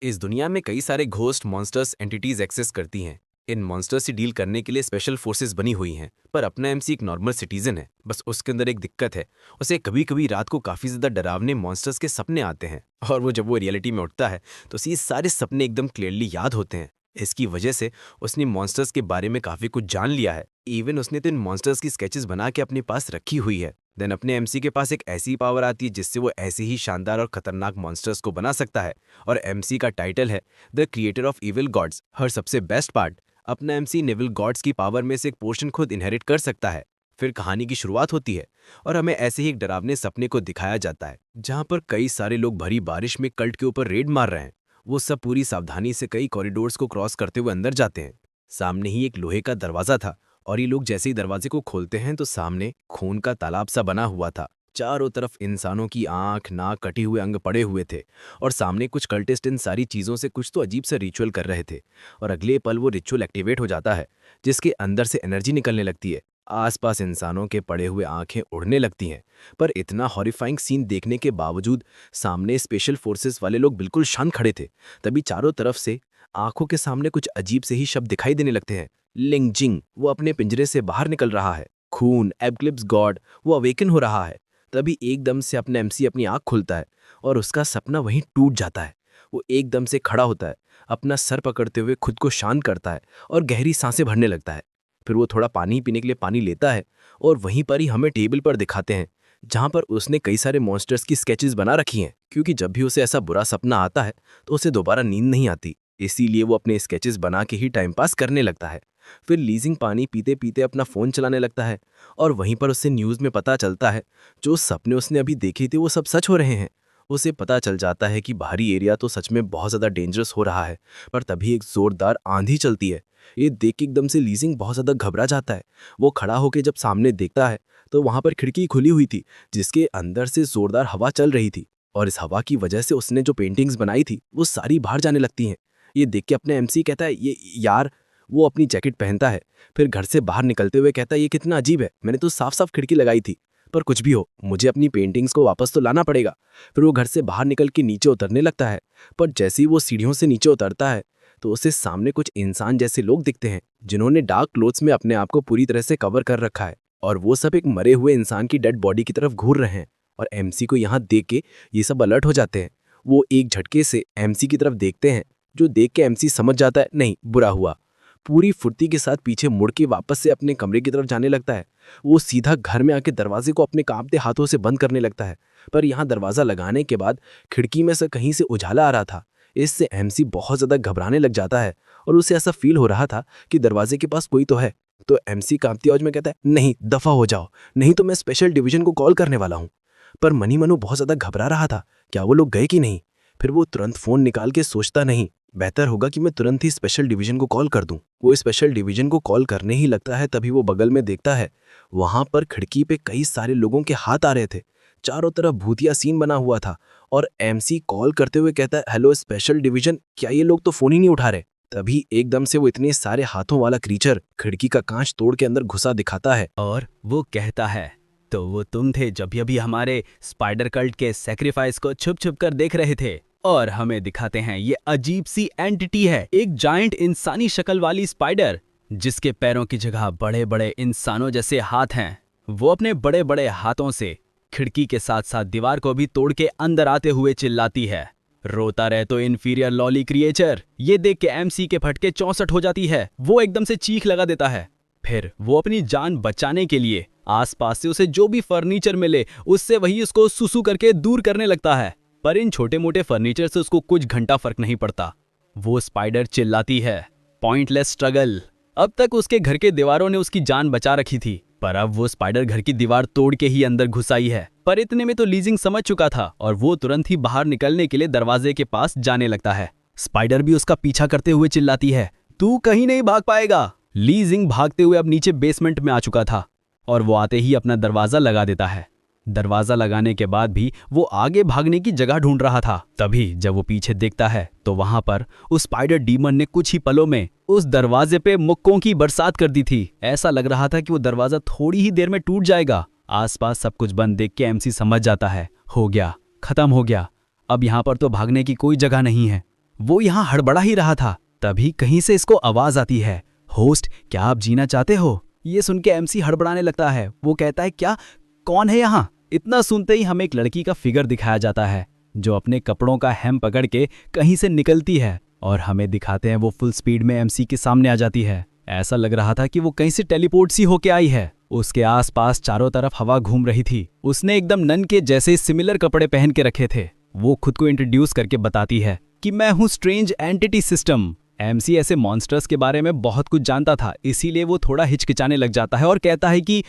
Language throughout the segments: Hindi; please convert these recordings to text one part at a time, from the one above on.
इस दुनिया में कई सारे घोस्ट मॉन्स्टर्स एंटिटीज एक्सिस्ट करती हैं। इन मॉन्स्टर्स से डील करने के लिए स्पेशल फोर्सेस बनी हुई हैं। पर अपना एमसी एक नॉर्मल सिटीजन है, बस उसके अंदर एक दिक्कत है। उसे कभी कभी रात को काफी ज्यादा डरावने मॉन्स्टर्स के सपने आते हैं, और वो जब वो रियलिटी में उठता है तो उसे ये सारे सपने एकदम क्लियरली याद होते हैं। इसकी वजह से उसने मॉन्स्टर्स के बारे में काफी कुछ जान लिया है। इवन उसने तो इन मॉन्स्टर्स की स्केचेस बना के अपने पास रखी हुई है। देन अपने एमसी के पास एक ऐसी पावर आती है जिससे वो ऐसे ही शानदार और खतरनाक मॉन्स्टर्स को बना सकता है। और एमसी का टाइटल है the creator of evil gods. हर सबसे बेस्ट पार्ट, अपना एमसी नेविल गॉड्स की पावर में से एक पोर्शन खुद इनहेरिट कर सकता है। फिर कहानी की शुरुआत होती है और हमें ऐसे ही एक डरावने सपने को दिखाया जाता है, जहां पर कई सारे लोग भरी बारिश में कल्ट के ऊपर रेड मार रहे हैं। वो सब पूरी सावधानी से कई कॉरिडोर्स को क्रॉस करते हुए अंदर जाते हैं। सामने ही एक लोहे का दरवाजा था, और ये लोग जैसे ही दरवाजे को खोलते हैं तो सामने खून का तालाब सा बना हुआ था। चारों तरफ इंसानों की आंख नाक कटे हुए अंग पड़े हुए थे, और सामने कुछ कल्टिस्ट इन सारी चीज़ों से कुछ तो अजीब सा रिचुअल कर रहे थे। और अगले पल वो रिचुअल एक्टिवेट हो जाता है, जिसके अंदर से एनर्जी निकलने लगती है। आसपास इंसानों के पड़े हुए आंखें उड़ने लगती हैं। पर इतना हॉरिफाइंग सीन देखने के बावजूद सामने स्पेशल फोर्सेस वाले लोग बिल्कुल शांत खड़े थे। तभी चारों तरफ से आंखों के सामने कुछ अजीब से ही शब्द दिखाई देने लगते हैं। लिंग जिंग वो अपने पिंजरे से बाहर निकल रहा है। खून एबक्लिप्स गॉड वो अवेकन हो रहा है। तभी एकदम से अपना एमसी अपनी आंख खुलता है, और उसका सपना वहीं टूट जाता है। वो एकदम से खड़ा होता है, अपना सर पकड़ते हुए खुद को शांत करता है और गहरी सांसें भरने लगता है। फिर वो थोड़ा पानी पीने के लिए पानी लेता है, और वहीं पर ही हमें टेबल पर दिखाते हैं जहां पर उसने कई सारे मॉन्स्टर्स की स्केचेस बना रखी हैं, क्योंकि जब भी उसे ऐसा बुरा सपना आता है तो उसे दोबारा नींद नहीं आती। इसीलिए वो अपने स्केचेस बना के ही टाइम पास करने लगता है। फिर लीजिंग पानी पीते पीते अपना फ़ोन चलाने लगता है, और वहीं पर उससे न्यूज़ में पता चलता है जो सपने उसने अभी देखे थे वो सब सच हो रहे हैं। उसे पता चल जाता है कि बाहरी एरिया तो सच में बहुत ज़्यादा डेंजरस हो रहा है। पर तभी एक ज़ोरदार आंधी चलती है। ये देख के एकदम से लीजिंग बहुत ज़्यादा घबरा जाता है। वो खड़ा होकर जब सामने देखता है तो वहाँ पर खिड़की खुली हुई थी, जिसके अंदर से ज़ोरदार हवा चल रही थी, और इस हवा की वजह से उसने जो पेंटिंग्स बनाई थी वो सारी बाहर जाने लगती हैं। ये देख के अपने एमसी कहता है ये यार। वो अपनी जैकेट पहनता है, फिर घर से बाहर निकलते हुए कहता है ये कितना अजीब है, मैंने तो साफ साफ खिड़की लगाई थी। पर कुछ भी हो, मुझे अपनी पेंटिंग्स को वापस तो लाना पड़ेगा। फिर वो घर से बाहर निकल के नीचे उतरने लगता है। पर जैसे ही वो सीढ़ियों से नीचे उतरता है तो उसे सामने कुछ इंसान जैसे लोग दिखते हैं, जिन्होंने डार्क क्लोथ्स में अपने आप को पूरी तरह से कवर कर रखा है, और वो सब एक मरे हुए इंसान की डेड बॉडी की तरफ घूर रहे हैं। और एमसी को यहाँ देख के ये सब अलर्ट हो जाते हैं। वो एक झटके से एमसी की तरफ देखते हैं, जो देख के एमसी समझ जाता है नहीं बुरा हुआ। पूरी फुर्ती के साथ पीछे मुड़ के वापस से अपने कमरे की तरफ जाने लगता है। वो सीधा घर में आके दरवाजे को अपने कांपते हाथों से बंद करने लगता है। पर यहाँ दरवाज़ा लगाने के बाद खिड़की में से कहीं से उजाला आ रहा था। इससे एमसी बहुत ज़्यादा घबराने लग जाता है, और उसे ऐसा फील हो रहा था कि दरवाजे के पास कोई तो है। तो एमसी कांपती आवाज में कहता है नहीं दफ़ा हो जाओ, नहीं तो मैं स्पेशल डिवीजन को कॉल करने वाला हूँ। पर मनी मनु बहुत ज़्यादा घबरा रहा था, क्या वो लोग गए कि नहीं। फिर वो तुरंत फ़ोन निकाल के सोचता नहीं, बेहतर होगा कि मैं तुरंत ही स्पेशल डिवीजन को कॉल कर दूं। वो स्पेशल डिवीजन को कॉल करने ही लगता है, तभी वो बगल में देखता है वहां पर खिड़की पे कई सारे लोगों के हाथ आ रहे थे। चारों तरफ भूतिया सीन बना हुआ था, और एमसी कॉल करते हुए कहता है हेलो स्पेशल डिवीजन, क्या ये लोग तो फोन ही नहीं उठा रहे। तभी एकदम से वो इतने सारे हाथों वाला क्रीचर खिड़की का कांच तोड़ के अंदर घुसा दिखाता है, और वो कहता है तो वो तुम थे जब अभी हमारे स्पाइडर कल्ट के सेक्रीफाइस को छुप छुप कर देख रहे थे। और हमें दिखाते हैं ये अजीब सी एंटिटी है, एक जायंट इंसानी शक्ल वाली स्पाइडर, जिसके पैरों की जगह बड़े बड़े इंसानों जैसे हाथ हैं। वो अपने बड़े बड़े हाथों से खिड़की के साथ साथ दीवार को भी तोड़ के अंदर आते हुए चिल्लाती है, रोता रहे तो इन्फीरियर लॉली क्रिएचर। ये देख के एमसी के फटके 64 हो जाती है। वो एकदम से चीख लगा देता है। फिर वो अपनी जान बचाने के लिए आसपास से उसे जो भी फर्नीचर मिले उससे वही उसको सुसु करके दूर करने लगता है। पर इन छोटे मोटे फर्नीचर से उसको कुछ घंटा फर्क नहीं पड़ता। वो स्पाइडर चिल्लाती है पॉइंटलेस स्ट्रगल। अब तक उसके घर के दीवारों ने उसकी जान बचा रखी थी, पर अब वो स्पाइडर घर की दीवार तोड़ के ही अंदर घुस आई है। पर इतने में तो लीजिंग समझ चुका था, और वो तुरंत ही बाहर निकलने के लिए दरवाजे के पास जाने लगता है। स्पाइडर भी उसका पीछा करते हुए चिल्लाती है तू कहीं नहीं भाग पाएगा। लीजिंग भागते हुए अब नीचे बेसमेंट में आ चुका था, और वो आते ही अपना दरवाजा लगा देता है। दरवाजा लगाने के बाद भी वो आगे भागने की जगह ढूंढ रहा था। तभी जब वो पीछे देखता है तो वहां पर उस स्पाइडर डीमन ने कुछ ही पलों में उस दरवाजे पे मुक्कों की बरसात कर दी थी। ऐसा लग रहा था कि वो दरवाजा थोड़ी ही देर में टूट जाएगा। आसपास सब कुछ बंद देख के एमसी समझ जाता है हो गया, खत्म हो गया, अब यहाँ पर तो भागने की कोई जगह नहीं है। वो यहाँ हड़बड़ा ही रहा था, तभी कहीं से इसको आवाज आती है, होस्ट क्या आप जीना चाहते हो? ये सुन के एमसी हड़बड़ाने लगता है। वो कहता है क्या, कौन है यहाँ? इतना सुनते ही हमें एक लड़की का फिगर दिखाया जाता है जो अपने कपड़ों का हेम पकड़ के कहीं से निकलती है और हमें दिखाते हैं वो फुल स्पीड में एमसी के सामने आ जाती है। ऐसा लग रहा था कि वो कहीं से टेलीपोर्ट सी होके आई है। उसके आसपास चारों तरफ हवा घूम रही थी। उसने एकदम नन के जैसे सिमिलर कपड़े पहन के रखे थे। वो खुद को इंट्रोड्यूस करके बताती है कि मैं हूँ स्ट्रेंज एंटिटी सिस्टम। एमसी ऐसे मॉन्स्टर्स के बारे में बहुत कुछ जानता था, इसीलिए वो थोड़ा हिचकिचाने लग जाता है और कहता है कि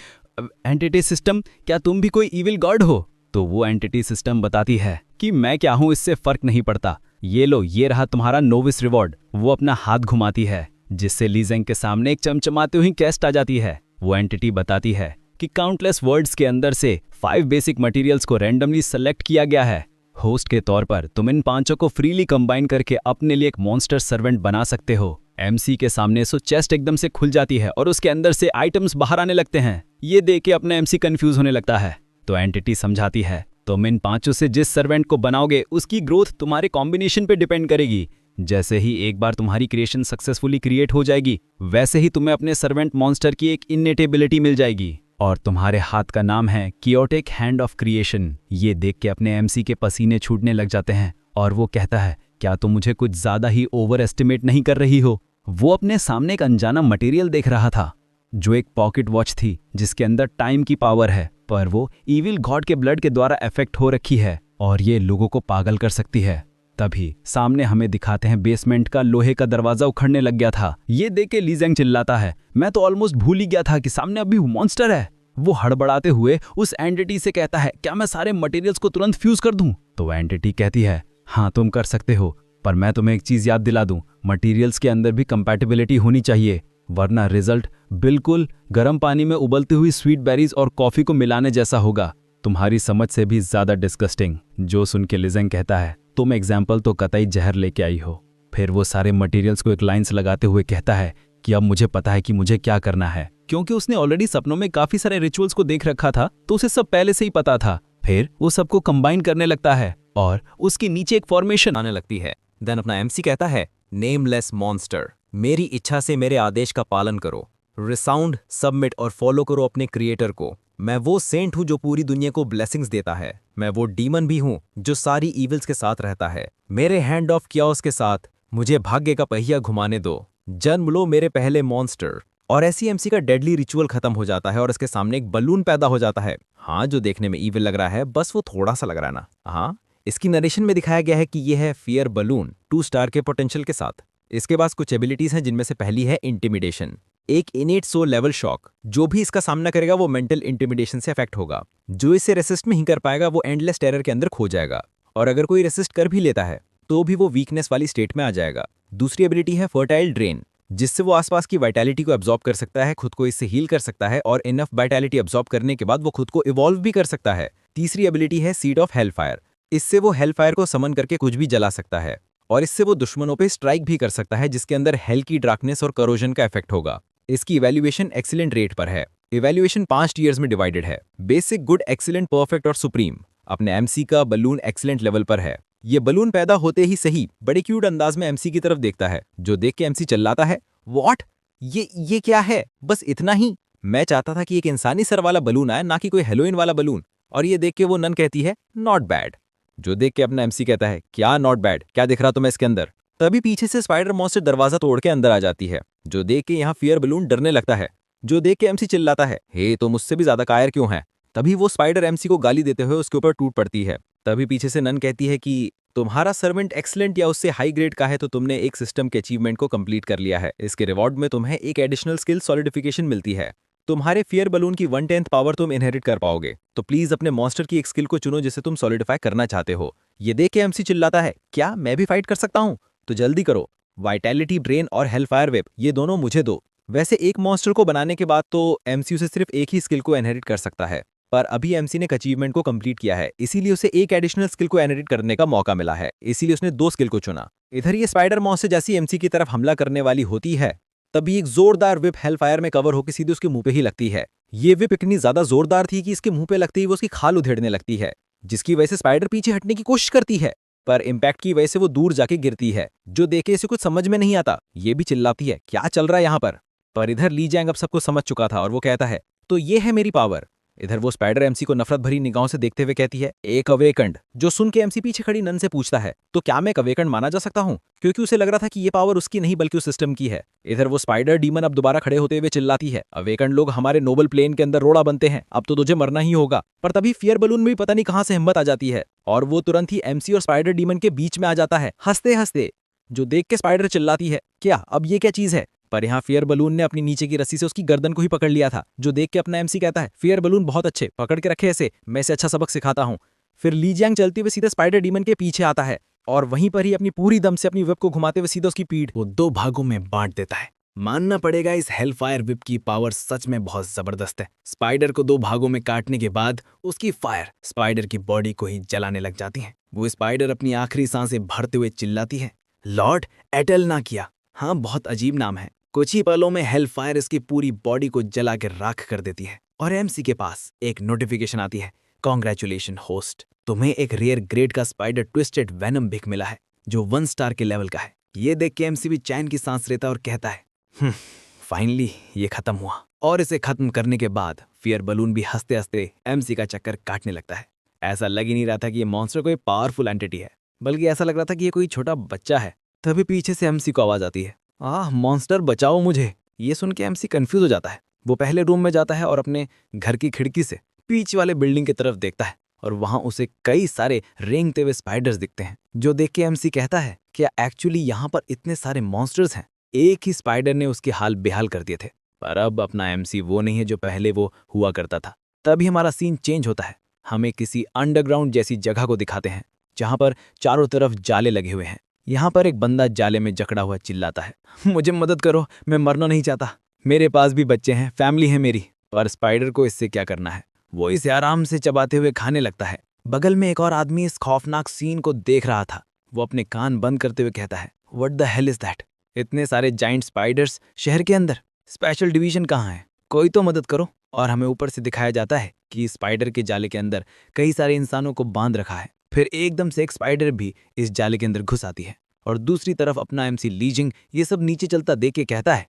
एंटिटी सिस्टम, क्या तुम भी कोई इविल गॉड हो? तो वो एंटिटी सिस्टम बताती है कि मैं क्या हूँ इससे फर्क नहीं पड़ता, ये लो, ये रहा तुम्हारा नोविस रिवॉर्ड। वो अपना हाथ घुमाती है जिससे ली ज़ेंग के सामने एक चमचमाती हुई कैस्ट आ जाती है। वो एंटिटी बताती है कि काउंटलेस वर्ड्स के अंदर से 5 बेसिक मटेरियल्स को रैंडमली सेलेक्ट किया गया है। होस्ट के तौर पर तुम इन 5 को फ्रीली कंबाइन करके अपने लिए एक मॉन्स्टर सर्वेंट बना सकते हो। एमसी के सामने सो चेस्ट एकदम से खुल जाती है और उसके अंदर से आइटम्स बाहर आने लगते हैं। ये देख के अपना एमसी कंफ्यूज होने लगता है। तो एंटिटी समझाती है तुम इन 5 से जिस सर्वेंट को बनाओगे उसकी ग्रोथ तुम्हारे कॉम्बिनेशन पे डिपेंड करेगी। जैसे ही एक बार तुम्हारी क्रिएशन सक्सेसफुली क्रिएट हो जाएगी, वैसे ही तुम्हें अपने सर्वेंट मॉन्स्टर की एक इनेट एबिलिटी मिल जाएगी और तुम्हारे हाथ का नाम है कियोटिक हैंड ऑफ क्रिएशन। ये देख के अपने एमसी के पसीने छूटने लग जाते हैं और वो कहता है क्या तुम मुझे कुछ ज्यादा ही ओवर एस्टिमेट नहीं कर रही हो? वो अपने सामने एक अनजाना मटेरियल देख रहा था जो एक पॉकेट वॉच थी जिसके अंदर टाइम की पावर है, पर वो इविल गॉड के ब्लड के द्वारा अफेक्ट हो रखी है और ये लोगों को पागल कर सकती है। तभी सामने हमें दिखाते हैं बेसमेंट का लोहे का दरवाजा उखड़ने लग गया था। ये देख के ली ज़ेंग चिल्लाता है मैं तो ऑलमोस्ट भूल ही गया था कि सामने अभी मॉन्स्टर है। वो हड़बड़ाते हुए उस एंटिटी से कहता है क्या मैं सारे मटेरियल्स को तुरंत फ्यूज कर दूं? तो एंटिटी कहती है हाँ तुम कर सकते हो, पर मैं तुम्हें एक चीज याद दिला दूं, मटेरियल्स के अंदर भी कंपैटिबिलिटी होनी चाहिए, वरना रिजल्ट बिल्कुल गर्म पानी में उबलती हुई स्वीट बेरीज और कॉफी को मिलाने जैसा होगा, तुम्हारी समझ से भी ज्यादा डिस्गस्टिंग। जो सुन के ली ज़ेंग कहता है तुम एग्जाम्पल तो कतई जहर लेके आई हो। फिर वो सारे मटेरियल्स को एक लाइन्स लगाते हुए कहता है कि अब मुझे पता है कि मुझे क्या करना है, क्योंकि उसने ऑलरेडी सपनों में काफी सारे रिचुअल्स को देख रखा था तो उसे सब पहले से ही पता था। फिर वो सबको कंबाइन करने लगता है और उसके नीचे एक फॉर्मेशन आने लगती है। देन अपना एमसी कहता है नेमलेस मॉन्स्टर, मेरी इच्छा से मेरे आदेश का पालन करो, रिसाउंड, सबमिट और फॉलो करो अपने क्रिएटर को। मैं वो सेंट हूँ जो पूरी दुनिया को ब्लेसिंग्स देता है। मैं वो डीमन भी हूँ जो सारी इविल्स के साथ रहता है। मेरे हैंड ऑफ कियाओस के साथ मुझे भाग्य का पहिया घुमाने दो, जन्म लो मेरे पहले मॉन्स्टर। और ऐसी एमसी का डेडली रिचुअल खत्म हो जाता है और उसके सामने एक बलून पैदा हो जाता है। हाँ, जो देखने में इविल लग रहा है, बस वो थोड़ा सा लग रहा है ना। हाँ, इसकी नरेशन में दिखाया गया है कि ये है फियर बलून 2 स्टार के पोटेंशियल के साथ। इसके पास कुछ एबिलिटीज हैं जिनमें से पहली है इंटिमिडेशन, एक इनेट सोल लेवल शॉक। जो भी इसका सामना करेगा वो मेंटल इंटिमिडेशन से अफेक्ट होगा। जो इसे रेसिस्ट नहीं कर पाएगा वो एंडलेस टेरर के अंदर खो जाएगा, और अगर कोई रेसिस्ट कर भी लेता है तो भी वो वीकनेस वाली स्टेट में आ जाएगा। दूसरी एबिलिटी है फर्टाइल ड्रेन, जिससे वो आसपास की वाइटैलिटी को एब्जॉर्ब कर सकता है, खुद को इससे हील कर सकता है और इनफ वाइटैलिटी एब्जॉर्ब करने के बाद वो खुद को इवॉल्व भी कर सकता है। तीसरी एबिलिटी है सीड ऑफ हेलफायर, इससे वो हेलफायर को समन करके कुछ भी जला सकता है और इससे वो दुश्मनों पे स्ट्राइक भी कर सकता है, जिसके अंदर हेल की डार्कनेस और करोजन का इफेक्ट होगा। इसकी इवैल्यूएशन एक्सीलेंट रेट पर है। इवैल्यूएशन 5 टीयर्स में डिवाइडेड है, बेसिक, गुड, एक्सीलेंट, परफेक्ट और सुप्रीम। अपने एमसी का बलून एक्सीलेंट लेवल पर है। ये बलून पैदा होते ही सही बड़े क्यूट अंदाज में एमसी की तरफ देखता है, जो देख के एमसी चिल्लाता है व्हाट, ये क्या है? बस इतना ही? मैं चाहता था कि एक इंसानी सर वाला बलून आए, ना कि कोई हेलोइन वाला बलून। और ये देख के वो नन कहती है नॉट बैड। जो देख के अपना एमसी कहता है क्या नॉट बैड, क्या दिख रहा तुम्हें इसके अंदर? तभी पीछे से स्पाइडर मॉन्स्टर दरवाजा तोड़ के अंदर आ जाती है। जो देख के यहाँ फियर बलून डरने लगता है। जो देख के एमसी चिल्लाता है हे, तो मुझसे भी ज्यादा कायर क्यों है? तभी वो स्पाइडर एमसी को गाली देते हुए उसके ऊपर टूट पड़ती है। तभी पीछे से नन कहती है कि तुम्हारा सर्वेंट एक्सीलेंट या उससे हाई ग्रेड का है तो तुमने एक सिस्टम के अचीवमेंट को कंप्लीट कर लिया है। इसके रिवॉर्ड में तुम्हें एक एडिशनल स्किल सॉलिडिफिकेशन मिलती है। तुम्हारे फियर बलून की 1/10 पावर तुम इनहेरिट कर पाओगे। तो प्लीज अपने मॉन्स्टर की एक स्किल को चुनो जिसे तुम सॉलिडिफाई करना चाहते हो। ये देख के एमसी चिल्लाता है क्या मैं भी फाइट कर सकता हूँ? तो जल्दी करो, वाइटैलिटी ड्रेन और हेलफायर वेब ये दोनों मुझे दो। वैसे एक मॉन्स्टर को बनाने के बाद तो एमसी उसे सिर्फ एक ही स्किल को इनहेरिट कर सकता है, पर अभी एमसी ने एक अचीवमेंट को कंप्लीट किया है, इसीलिए उसे एक एडिशनल स्किल को इनहेरिट करने का मौका मिला है। इसीलिए उसने 2 स्किल को चुना। इधर ये स्पाइडर मॉन्स्टर जैसी एमसी की तरफ हमला करने वाली होती है, तभी एक जोरदार विप हेलफायर में कवर होकर सीधे उसके मुंह पे ही लगती है। ये विप इतनी ज्यादा जोरदार थी कि इसके मुंह पे लगते ही वो उसकी खाल उधेड़ने लगती है, जिसकी वजह से स्पाइडर पीछे हटने की कोशिश करती है, पर इम्पैक्ट की वजह से वो दूर जाके गिरती है, जो देख के इसे कुछ समझ में नहीं आता। ये भी चिल्लाती है, क्या चल रहा है यहाँ पर इधर ली जैंग अब सब कुछ समझ चुका था और वो कहता है, तो ये है मेरी पावर। इधर वो स्पाइडर एमसी को नफरत भरी निगाहों से देखते हुए कहती है, एक अवेकंड। जो सुन के एमसी पीछे खड़ी नन से पूछता है, तो क्या मैं एक अवेकंड माना जा सकता हूँ? क्योंकि उसे लग रहा था कि ये पावर उसकी नहीं बल्कि उस सिस्टम की है। इधर वो स्पाइडर डीमन अब दोबारा खड़े होते हुए चिल्लाती है, अवेकंड लोग हमारे नोबल प्लेन के अंदर रोड़ा बनते हैं, अब तो तुझे मरना ही होगा। पर तभी फियर बलून में भी पता नहीं कहां से हिम्मत आ जाती है और वो तुरंत ही एमसी और स्पाइडर डीमन के बीच में आ जाता है, हंसते हंसते। जो देख के स्पाइडर चिल्लाती है, क्या अब ये क्या चीज है? पर यहाँ फियर बलून ने अपनी नीचे की रस्सी से उसकी गर्दन को ही पकड़ लिया था। जो देख के अपना एमसी कहता है, फियर बलून बहुत अच्छे, पकड़ के रखे ऐसे, मैं इसे अच्छा सबक सिखाता हूँ। फिर ली जियांग चलते हुए सीधे स्पाइडर डीमन के पीछे आता है और वहीं पर ही अपनी पूरी दम से अपनी वेब को घुमाते हुए सीधे उसकी पीठ वो 2 भागों में बांट देता है। मानना पड़ेगा इस हेलफायर विप की पावर सच में बहुत जबरदस्त है। स्पाइडर को 2 भागों में काटने के बाद उसकी फायर स्पाइडर की बॉडी को ही जलाने लग जाती है। वो स्पाइडर अपनी आखिरी सांसें भरते हुए चिल्लाती है, लॉर्ड एटलना किया। हाँ, बहुत अजीब नाम है। कुछ ही पलों में हेलफायर इसकी पूरी बॉडी को जला के राख कर देती है और एमसी के पास एक नोटिफिकेशन आती है, कॉन्ग्रेचुलेशन होस्ट, तुम्हें एक रेयर ग्रेड का स्पाइडर ट्विस्टेड वेनम बिक मिला है जो 1 स्टार के लेवल का है। ये देख के एमसी भी चैन की सांस लेता और कहता है, फाइनली ये खत्म हुआ। और इसे खत्म करने के बाद फियर बलून भी हंसते हंसते एमसी का चक्कर काटने लगता है। ऐसा लग ही नहीं रहा था कि ये मॉन्स्टर कोई पावरफुल एंटिटी है, बल्कि ऐसा लग रहा था कि ये कोई छोटा बच्चा है। तभी पीछे से एमसी को आवाज आती है, मॉन्स्टर बचाओ मुझे। ये सुन के एमसी कंफ्यूज हो जाता है। वो पहले रूम में जाता है और अपने घर की खिड़की से पीछे वाले बिल्डिंग की तरफ देखता है और वहां उसे कई सारे रेंगते हुए स्पाइडर्स दिखते हैं। जो देख के एमसी कहता है, क्या एक्चुअली यहाँ पर इतने सारे मॉन्स्टर्स हैं? एक ही स्पाइडर ने उसके हाल बेहाल कर दिए थे। पर अब अपना एमसी वो नहीं है जो पहले वो हुआ करता था। तभी हमारा सीन चेंज होता है। हमें किसी अंडरग्राउंड जैसी जगह को दिखाते हैं जहां पर चारों तरफ जाले लगे हुए हैं। यहाँ पर एक बंदा जाले में जकड़ा हुआ चिल्लाता है, मुझे मदद करो, मैं मरना नहीं चाहता, मेरे पास भी बच्चे हैं, फैमिली है मेरी। पर स्पाइडर को इससे क्या करना है, वो इसे आराम से चबाते हुए खाने लगता है। बगल में एक और आदमी इस खौफनाक सीन को देख रहा था। वो अपने कान बंद करते हुए कहता है, what the hell is that? इतने सारे जाइंट स्पाइडर्स शहर के अंदर, स्पेशल डिवीजन कहाँ है? कोई तो मदद करो। और हमें ऊपर से दिखाया जाता है कि स्पाइडर के जाले के अंदर कई सारे इंसानों को बांध रखा है। फिर एकदम से एक स्पाइडर भी इस जाले के अंदर घुस आती है और दूसरी तरफ अपना एमसी ली जियांग ये सब नीचे चलता देख के कहता है,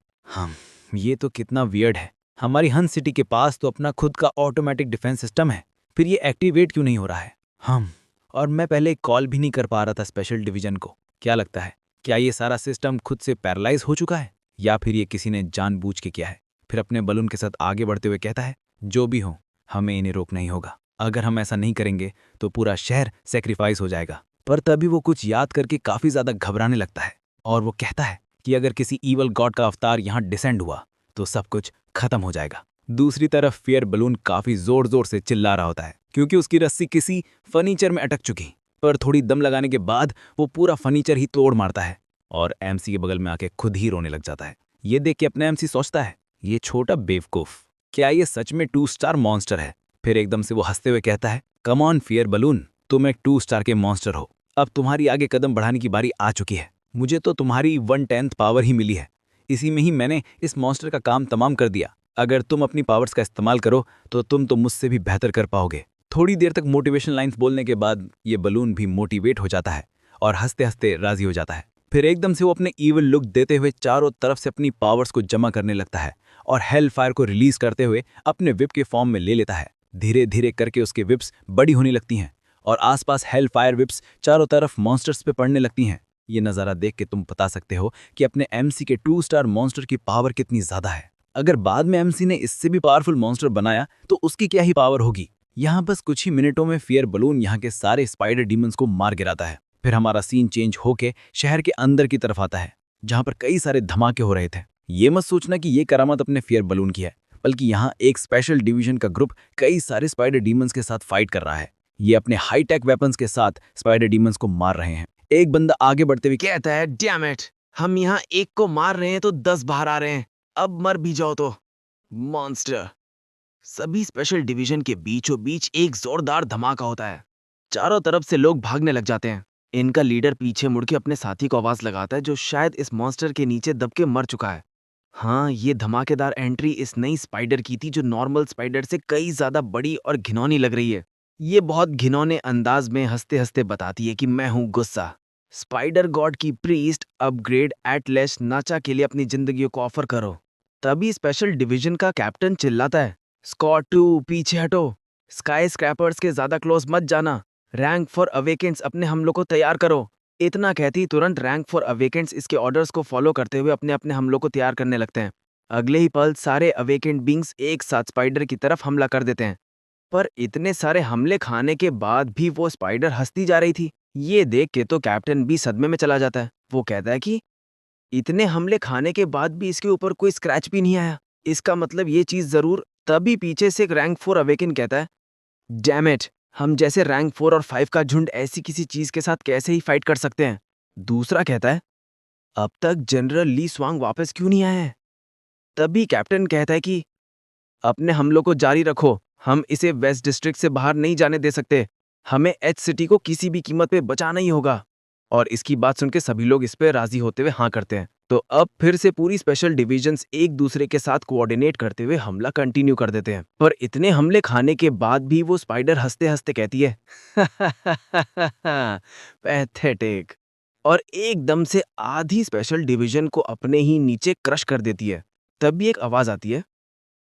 ये तो कितना वियर्ड है। हमारी हन सिटी के पास तो अपना खुद का ऑटोमेटिक डिफेंस सिस्टम है, फिर ये एक्टिवेट क्यों नहीं हो रहा है? और मैं पहले कॉल भी नहीं कर पा रहा था स्पेशल डिवीजन को। क्या लगता है, क्या ये सारा सिस्टम खुद से पैरालाइज हो चुका है या फिर ये किसी ने जानबूझ के किया है? फिर अपने बलून के साथ आगे बढ़ते हुए कहता है, जो भी हो हमें इन्हें रोकना ही होगा। अगर हम ऐसा नहीं करेंगे तो पूरा शहर सेक्रीफाइस हो जाएगा। पर तभी वो कुछ याद करके काफी ज्यादा घबराने लगता है और वो कहता है कि अगर किसी ईवल गॉड का अवतार यहाँ डिसेंड हुआ तो सब कुछ खत्म हो जाएगा। दूसरी तरफ फियर बलून काफी जोर जोर से चिल्ला रहा होता है क्योंकि उसकी रस्सी किसी फर्नीचर में अटक चुकी। पर थोड़ी दम लगाने के बाद वो पूरा फर्नीचर ही तोड़ मारता है और एमसी के बगल में आके खुद ही रोने लग जाता है। ये देख के अपना एमसी सोचता है, ये छोटा बेवकूफ, क्या ये सच में 2 स्टार मॉन्स्टर है? फिर एकदम से वो हंसते हुए कहता है, कम ऑन फियर बलून, तुम एक 2 स्टार के मॉन्स्टर हो। अब तुम्हारी आगे कदम बढ़ाने की बारी आ चुकी है। मुझे तो तुम्हारी 1/10 पावर ही मिली है। इसी में ही मैंने इस मॉन्स्टर का काम तमाम कर दिया। अगर तुम अपनी पावर्स का इस्तेमाल करो तो तुम तो मुझसे भी बेहतर कर पाओगे। थोड़ी देर तक मोटिवेशन लाइंस बोलने के बाद ये बलून भी मोटिवेट हो जाता है और हंसते हंसते राजी हो जाता है। फिर एकदम से वो अपने ईविल लुक देते हुए चारों तरफ से अपनी पावर्स को जमा करने लगता है और हेल फायर को रिलीज करते हुए अपने विप के फॉर्म में ले लेता है। धीरे धीरे करके उसके विप्स बड़ी होने लगती हैं और आसपास हेल फायर विप्स चारों तरफ मॉन्स्टर्स पे पड़ने लगती हैं। ये नज़ारा देख के तुम बता सकते हो कि अपने एमसी के 2 स्टार मॉन्स्टर की पावर कितनी ज्यादा है। अगर बाद में एमसी ने इससे भी पावरफुल मॉन्स्टर बनाया तो उसकी क्या ही पावर होगी। यहाँ बस कुछ ही मिनटों में फियर बलून यहाँ के सारे स्पाइडर डीमंस को मार गिराता है। फिर हमारा सीन चेंज होके शहर के अंदर की तरफ आता है जहाँ पर कई सारे धमाके हो रहे थे। ये मत सोचना कि ये करामत अपने फियर बलून की है, बल्कि यहाँ एक स्पेशल डिवीजन का ग्रुप कई सारे स्पाइडर डीमंस के साथ फाइट कर रहा है। ये अपने हाईटेक वेपन्स के साथ स्पाइडर डीमंस को मार रहे हैं। एक बंदा आगे बढ़ते हुए कहता है, डैम इट, हम यहाँ एक को मार रहे हैं तो 10 बाहर आ रहे हैं, अब मर भी जाओ तो। मॉन्स्टर। सभी स्पेशल डिवीजन के बीचों बीच एक जोरदार धमाका होता है। चारों तरफ से लोग भागने लग जाते हैं। इनका लीडर पीछे मुड़ के अपने साथी को आवाज लगाता है जो शायद इस मॉन्स्टर के नीचे दब के मर चुका है। हाँ, ये धमाकेदार एंट्री इस नई स्पाइडर की थी जो नॉर्मल स्पाइडर से कई ज्यादा बड़ी और घिनौनी लग रही है। ये बहुत घिनौने अंदाज में हंसते हंसते बताती है कि मैं हूं गुस्सा। स्पाइडर गॉड की प्रीस्ट अपग्रेड एटलेस नाचा के लिए अपनी जिंदगियों को ऑफर करो। तभी स्पेशल डिवीजन का कैप्टन चिल्लाता है, स्कॉट 2 पीछे हटो, स्काई स्क्रैपर्स के ज्यादा क्लोज मत जाना, रैंक फॉर अवेकेंट्स अपने हमलों को तैयार करो। इतना कहती तुरंत रैंक फॉर अवेकेंट्स इसके ऑर्डर्स को फॉलो करते हुए अपने अपने हमलों को तैयार करने लगते हैं। अगले ही पल सारे अवेकेंट बींग्स एक साथ स्पाइडर की तरफ हमला कर देते हैं। पर इतने सारे हमले खाने के बाद भी वो स्पाइडर हंसती जा रही थी। ये देख के तो कैप्टन भी सदमे में चला जाता है। वो कहता है कि इतने हमले खाने के बाद भी इसके ऊपर कोई स्क्रैच भी नहीं आया, इसका मतलब ये चीज जरूर। तभी पीछे से एक रैंक 4 अवेकन कहता है, डैम इट, हम जैसे रैंक 4 और 5 का झुंड ऐसी किसी चीज के साथ कैसे ही फाइट कर सकते हैं। दूसरा कहता है, अब तक जनरल ली स्वांग वापस क्यों नहीं आए हैं। तभी कैप्टन कहता है कि अपने हमलों को जारी रखो, हम इसे वेस्ट डिस्ट्रिक्ट से बाहर नहीं जाने दे सकते, हमें एच सिटी को किसी भी कीमत पे बचाना ही होगा। और इसकी बात सुन के सभी लोग इस पे राजी होते हुए हाँ करते हैं। तो अब फिर से पूरी स्पेशल डिविजन्स एक दूसरे के साथ कोऑर्डिनेट करते हुए हमला कंटिन्यू कर देते हैं। पर इतने हमले खाने के बाद भी वो स्पाइडर हंसते हंसते कहती है, पैथेटिक, और एकदम से आधी स्पेशल डिवीजन को अपने ही नीचे क्रश कर देती है। तभी एक आवाज आती है,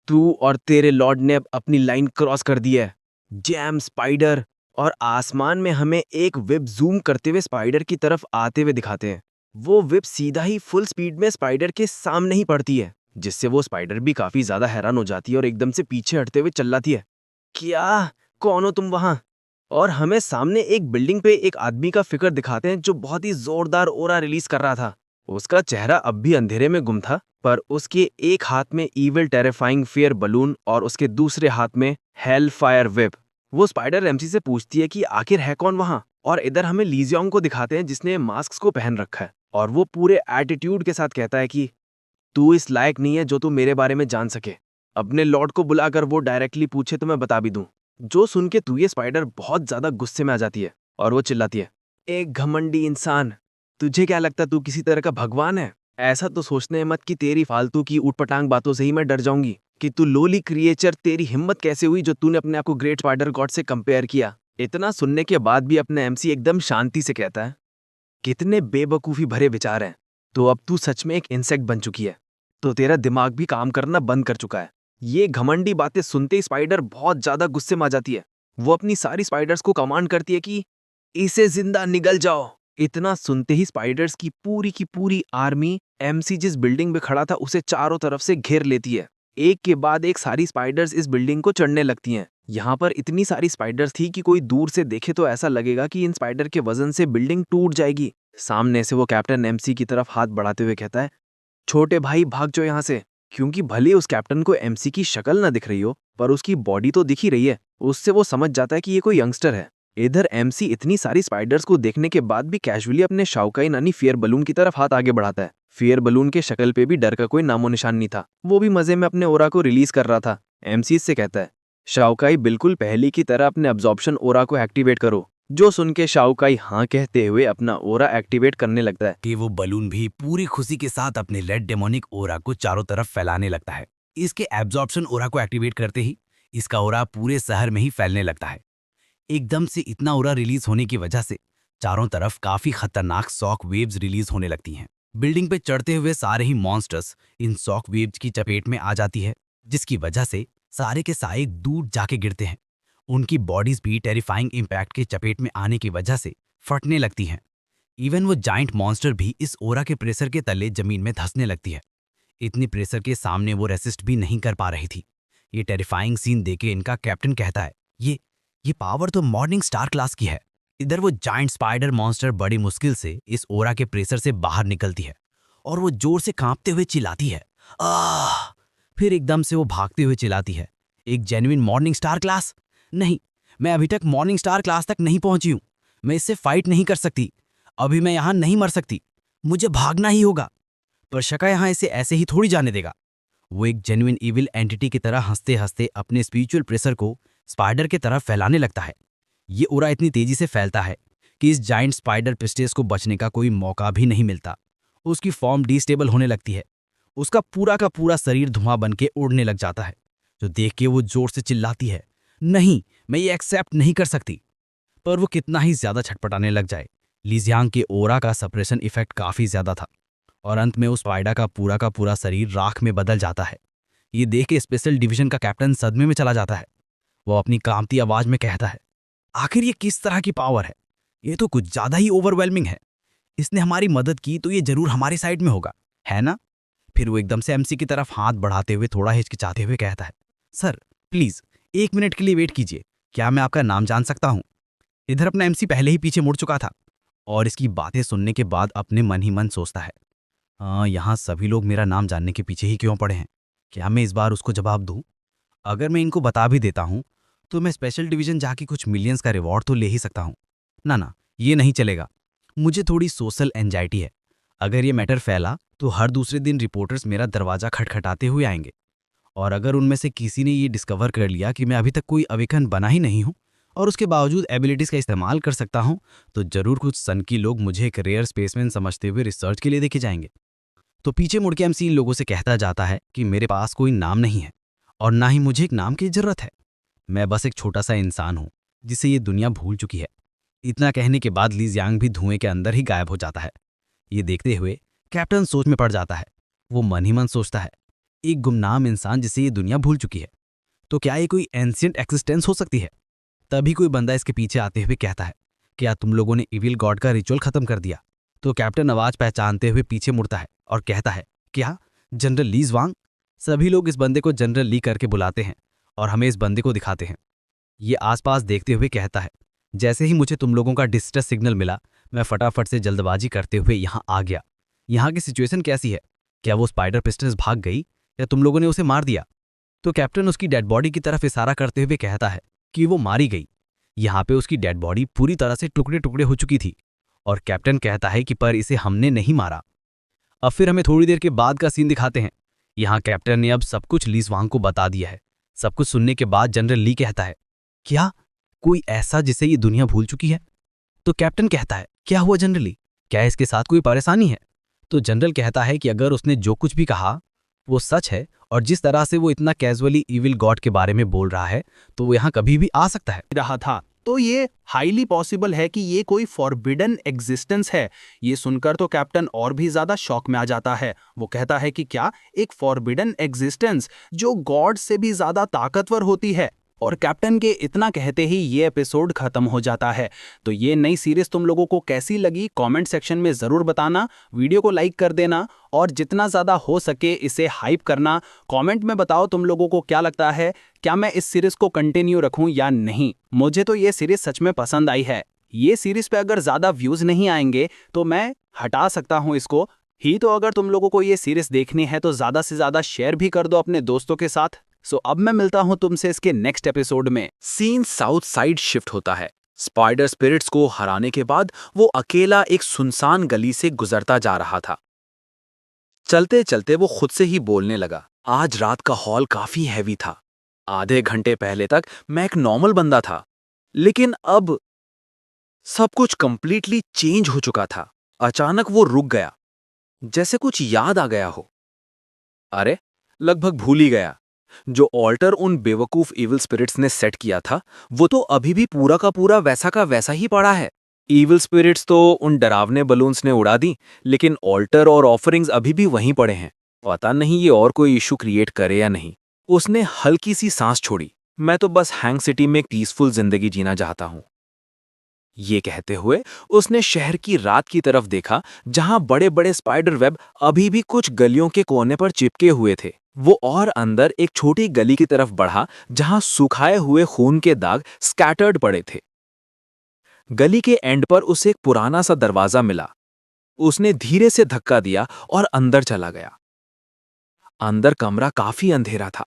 तू और तेरे लॉर्ड ने अब अपनी लाइन क्रॉस कर दी है, जैम स्पाइडर। और आसमान में हमें एक वेब जूम करते हुए स्पाइडर की तरफ आते हुए दिखाते हैं। वो वेब सीधा ही फुल स्पीड में स्पाइडर के सामने ही पड़ती है, जिससे वो स्पाइडर भी काफी ज्यादा हैरान हो जाती है और एकदम से पीछे हटते हुए चिल्लाती है, क्या, कौन हो तुम वहां। और हमें सामने एक बिल्डिंग पे एक आदमी का फिगर दिखाते हैं जो बहुत ही जोरदार ओरा रिलीज कर रहा था। उसका चेहरा अब भी अंधेरे में गुम था, पर उसके एक हाथ में ईविल टेरिफाइंग फेयर बलून और उसके दूसरे हाथ में हेल फायर वेब। वो स्पाइडर एमसी से पूछती है कि आखिर है कौन वहां। और इधर हमें लीजियोंग को दिखाते हैं जिसने मास्क को पहन रखा है, और वो पूरे एटीट्यूड के साथ कहता है कि तू इस लायक नहीं है जो तू मेरे बारे में जान सके। अपने लॉर्ड को बुलाकर वो डायरेक्टली पूछे तो मैं बता भी दूं। जो सुन के तू ये स्पाइडर बहुत ज्यादा गुस्से में आ जाती है और वो चिल्लाती है, एक घमंडी इंसान, तुझे क्या लगता तू किसी तरह का भगवान है। ऐसा तो सोचने मत कि तेरी फालतू की ऊटपटांग बातों से ही मैं डर जाऊंगी कि तू लोली क्रिएचर, तेरी हिम्मत कैसे हुई जो तूने अपने आप को ग्रेट स्पाइडर गॉड से कंपेयर किया। इतना सुनने के बाद भी अपने एमसी एकदम शांति से कहता है, कितने बेवकूफी भरे विचार हैं। तो अब तू सच में एक इंसेक्ट बन चुकी है, तो तेरा दिमाग भी काम करना बंद कर चुका है। ये घमंडी बातें सुनते ही स्पाइडर बहुत ज्यादा गुस्से में आ जाती है। वो अपनी सारी स्पाइडर्स को कमांड करती है कि इसे जिंदा निगल जाओ। इतना सुनते ही स्पाइडर्स की पूरी आर्मी एमसी जिस बिल्डिंग में खड़ा था उसे चारों तरफ से घेर लेती है। एक के बाद एक सारी स्पाइडर्स इस बिल्डिंग को चढ़ने लगती हैं। यहाँ पर इतनी सारी स्पाइडर्स थी कि कोई दूर से देखे तो ऐसा लगेगा कि इन स्पाइडर के वजन से बिल्डिंग टूट जाएगी। सामने से वो कैप्टन एमसी की तरफ हाथ बढ़ाते हुए कहता है, छोटे भाई भाग जाओ यहाँ से। क्योंकि भले उस कैप्टन को एमसी की शक्ल ना दिख रही हो, पर उसकी बॉडी तो दिख ही रही है। उससे वो समझ जाता है कि ये कोई यंगस्टर है। इधर एमसी इतनी सारी स्पाइडर्स को देखने के बाद भी कैजुअली अपने शाओकाई नानी फियर बलून की तरफ हाथ आगे बढ़ाता है। फियर बलून के शक्ल पे भी डर का कोई नामो निशान नहीं था। वो भी मजे में अपने ओरा को रिलीज कर रहा था। एमसी से कहता है, शाओकाई बिल्कुल पहले की तरह अपने अब्जॉर्प्शन ओरा को एक्टिवेट करो। जो सुन के शाओकाई हाँ कहते हुए अपना ओरा एक्टिवेट करने लगता है कि वो बलून भी पूरी खुशी के साथ अपने रेड डेमोनिक ओरा को चारों तरफ फैलाने लगता है। इसके एब्जॉर्प्शन ओरा को एक्टिवेट करते ही इसका ओरा पूरे शहर में ही फैलने लगता है। एकदम से इतना ओरा रिलीज होने की वजह से चारों तरफ काफी खतरनाक शॉक वेव्स रिलीज होने लगती हैं। बिल्डिंग पे चढ़ते हुए सारे ही मॉन्स्टर्स इन शॉक वेव्स की चपेट में आ जाती है, जिसकी वजह से सारे के सारे दूर जाके गिरते हैं। उनकी बॉडीज भी टेरिफाइंग इम्पैक्ट के चपेट में आने की वजह से फटने लगती हैं। इवन वो जाइंट मॉन्स्टर भी इस ओरा के प्रेशर के तले जमीन में धंसने लगती है। इतनी प्रेशर के सामने वो रेसिस्ट भी नहीं कर पा रही थी। ये टेरिफाइंग सीन देखे इनका कैप्टन कहता है, ये पावर तो मॉर्निंग स्टार क्लास की है। इधर वो जाइंट स्पाइडर मॉन्स्टर बड़ी मुश्किल से इस ओरा के प्रेशर से बाहर निकलती है और वो जोर से कांपते हुए चिल्लाती है, आह! फिर एकदम से वो भागते हुए चिल्लाती है, एक जेन्युइन मॉर्निंग स्टार क्लास? नहीं, मैं अभी तक मॉर्निंग स्टार क्लास तक नहीं पहुंची हूं। मैं इससे फाइट नहीं कर सकती। अभी मैं यहां नहीं मर सकती। मुझे भागना ही होगा। पर शका यहां इसे ऐसे ही थोड़ी जाने देगा। वो एक जेन्युइन इविल एंटिटी की तरह हंसते हंसते अपने स्पिरिचुअल प्रेशर को स्पाइडर की तरफ फैलाने लगता है। ये ओरा इतनी तेजी से फैलता है कि इस जाइंट स्पाइडर पिस्टेस को बचने का कोई मौका भी नहीं मिलता। उसकी फॉर्म डिस्टेबल होने लगती है। उसका पूरा का पूरा शरीर धुआं बन के उड़ने लग जाता है। जो देख के वो जोर से चिल्लाती है, नहीं, मैं ये एक्सेप्ट नहीं कर सकती। पर वो कितना ही ज्यादा छटपटाने लग जाए, ली जियांग के ओरा का सप्रेशन इफेक्ट काफी ज्यादा था और अंत में उस स्पाइडर का पूरा शरीर राख में बदल जाता है। ये देख के स्पेशल डिवीजन का कैप्टन सदमे में चला जाता है। वो अपनी कांपती आवाज में कहता है, आखिर ये किस तरह की पावर है? ये तो कुछ ज्यादा ही ओवरवेलमिंग है। इसने हमारी मदद की तो ये जरूर हमारी साइड में होगा, है ना? फिर वो एकदम से एमसी की तरफ हाथ बढ़ाते हुए थोड़ा हिचकिचाते हुए कहता है, सर प्लीज 1 मिनट के लिए वेट कीजिए, क्या मैं आपका नाम जान सकता हूँ? इधर अपना एमसी पहले ही पीछे मुड़ चुका था और इसकी बातें सुनने के बाद अपने मन ही मन सोचता है, हाँ, यहाँ सभी लोग मेरा नाम जानने के पीछे ही क्यों पड़े हैं? क्या मैं इस बार उसको जवाब दूं? अगर मैं इनको बता भी देता हूं तो मैं स्पेशल डिवीजन जाके कुछ मिलियंस का रिवॉर्ड तो ले ही सकता हूं। ना, ये नहीं चलेगा। मुझे थोड़ी सोशल एंजाइटी है। अगर ये मैटर फैला तो हर दूसरे दिन रिपोर्टर्स मेरा दरवाजा खटखटाते हुए आएंगे और अगर उनमें से किसी ने ये डिस्कवर कर लिया कि मैं अभी तक कोई अवेकन बना ही नहीं हूं और उसके बावजूद एबिलिटीज का इस्तेमाल कर सकता हूं, तो जरूर कुछ सनकी लोग मुझे एक रेयर स्पेसमैन समझते हुए रिसर्च के लिए देखे जाएंगे। तो पीछे मुड़ के एमसी इन लोगों से कहता जाता है कि मेरे पास कोई नाम नहीं है और ना ही मुझे एक नाम की जरूरत है। मैं बस एक छोटा सा इंसान हूं जिसे ये दुनिया भूल चुकी है। इतना कहने के बाद ली जियांग भी धुएं के अंदर ही गायब हो जाता है। ये देखते हुए कैप्टन सोच में पड़ जाता है। वो मन ही मन सोचता है, एक गुमनाम इंसान जिसे ये दुनिया भूल चुकी है, तो क्या ये कोई एंशिएंट एक्सिस्टेंस हो सकती है? तभी कोई बंदा इसके पीछे आते हुए कहता है, क्या तुम लोगों ने इविल गॉड का रिचुअल खत्म कर दिया? तो कैप्टन आवाज पहचानते हुए पीछे मुड़ता है और कहता है, क्या जनरल ली ज़्वांग? सभी लोग इस बंदे को जनरल ली करके बुलाते हैं और हमें इस बंदे को दिखाते हैं। ये आसपास देखते हुए कहता है, जैसे ही मुझे तुम लोगों का डिस्ट्रेस सिग्नल मिला, मैं फटाफट से जल्दबाजी करते हुए यहाँ आ गया। यहाँ की सिचुएशन कैसी है? क्या वो स्पाइडर पिस्टल्स भाग गई या तुम लोगों ने उसे मार दिया? तो कैप्टन उसकी डेड बॉडी की तरफ इशारा करते हुए कहता है कि वो मारी गई। यहाँ पे उसकी डेड बॉडी पूरी तरह से टुकड़े टुकड़े हो चुकी थी और कैप्टन कहता है कि पर इसे हमने नहीं मारा। अब फिर हमें थोड़ी देर के बाद का सीन दिखाते हैं। यहाँ कैप्टन ने अब सब कुछ ली ज़्वांग को बता दिया है। सब कुछ सुनने के बाद जनरल ली कहता है, क्या कोई ऐसा जिसे ये दुनिया भूल चुकी है? तो कैप्टन कहता है, क्या हुआ जनरल ली? क्या इसके साथ कोई परेशानी है? तो जनरल कहता है कि अगर उसने जो कुछ भी कहा वो सच है और जिस तरह से वो इतना कैजुअली इविल गॉड के बारे में बोल रहा है, तो वो यहाँ कभी भी आ सकता है। रहा था, तो ये हाईली पॉसिबल है कि ये कोई फॉरबिडन एग्जिस्टेंस है। ये सुनकर तो कैप्टन और भी ज्यादा शॉक में आ जाता है। वो कहता है कि क्या एक फॉरबिडन एग्जिस्टेंस जो गॉड से भी ज्यादा ताकतवर होती है? और कैप्टन के इतना कहते ही ये एपिसोड खत्म हो जाता है। तो ये नई सीरीज तुम लोगों को कैसी लगी कमेंट सेक्शन में जरूर बताना। वीडियो को लाइक कर देना और जितना ज्यादा हो सके इसे हाइप करना। कमेंट में बताओ तुम लोगों को क्या लगता है, क्या मैं इस सीरीज को कंटिन्यू रखूं या नहीं। मुझे तो ये सीरीज सच में पसंद आई है। ये सीरीज पे अगर ज्यादा व्यूज नहीं आएंगे तो मैं हटा सकता हूं इसको ही। तो अगर तुम लोगों को ये सीरीज देखनी है तो ज्यादा से ज्यादा शेयर भी कर दो अपने दोस्तों के साथ। सो अब मैं मिलता हूं तुमसे इसके नेक्स्ट एपिसोड में। सीन साउथ साइड शिफ्ट होता है। स्पाइडर स्पिरिट्स को हराने के बाद वो अकेला एक सुनसान गली से गुजरता जा रहा था। चलते चलते वो खुद से ही बोलने लगा, आज रात का हॉल काफी हैवी था। आधे घंटे पहले तक मैं एक नॉर्मल बंदा था, लेकिन अब सब कुछ कंप्लीटली चेंज हो चुका था। अचानक वो रुक गया, जैसे कुछ याद आ गया हो। अरे, लगभग भूल ही गया। जो ऑल्टर उन बेवकूफ इविल स्पिरिट्स ने सेट किया था वो तो अभी भी पूरा का पूरा वैसा का वैसा ही पड़ा है। इविल स्पिरिट्स तो उन डरावने बलून्स ने उड़ा दी, लेकिन ऑल्टर और ऑफरिंग्स अभी भी वहीं पड़े हैं। पता नहीं ये और कोई इशू क्रिएट करे या नहीं। उसने हल्की सी सांस छोड़ी, मैं तो बस हैंग सिटी में एक पीसफुल जिंदगी जीना चाहता हूं। ये कहते हुए उसने शहर की रात की तरफ देखा, जहां बड़े बड़े स्पाइडर वेब अभी भी कुछ गलियों के कोने पर चिपके हुए थे। वो और अंदर एक छोटी गली की तरफ बढ़ा, जहां सुखाए हुए खून के दाग स्कैटर्ड पड़े थे। गली के एंड पर उसे एक पुराना सा दरवाजा मिला। उसने धीरे से धक्का दिया और अंदर चला गया। अंदर कमरा काफी अंधेरा था।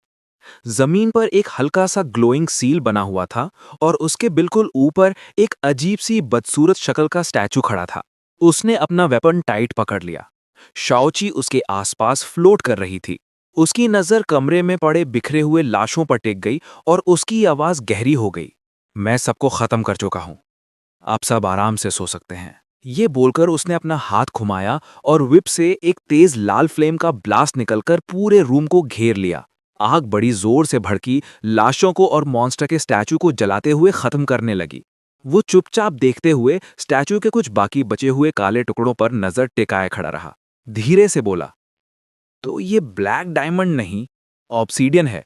जमीन पर एक हल्का सा ग्लोइंग सील बना हुआ था और उसके बिल्कुल ऊपर एक अजीब सी बदसूरत शक्ल का स्टैचू खड़ा था। उसने अपना वेपन टाइट पकड़ लिया। शाओची उसके आसपास फ्लोट कर रही थी। उसकी नजर कमरे में पड़े बिखरे हुए लाशों पर टिक गई और उसकी आवाज गहरी हो गई, मैं सबको खत्म कर चुका हूं, आप सब आराम से सो सकते हैं। ये बोलकर उसने अपना हाथ घुमाया और विप से एक तेज लाल फ्लेम का ब्लास्ट निकलकर पूरे रूम को घेर लिया। आग बड़ी जोर से भड़की, लाशों को और मॉन्स्टर के स्टैचू को जलाते हुए खत्म करने लगी। वो चुपचाप देखते हुए स्टैचू के कुछ बाकी बचे हुए काले टुकड़ों पर नजर टिकाए खड़ा रहा। धीरे से बोला, तो ये ब्लैक डायमंड नहीं, ऑब्सीडियन है।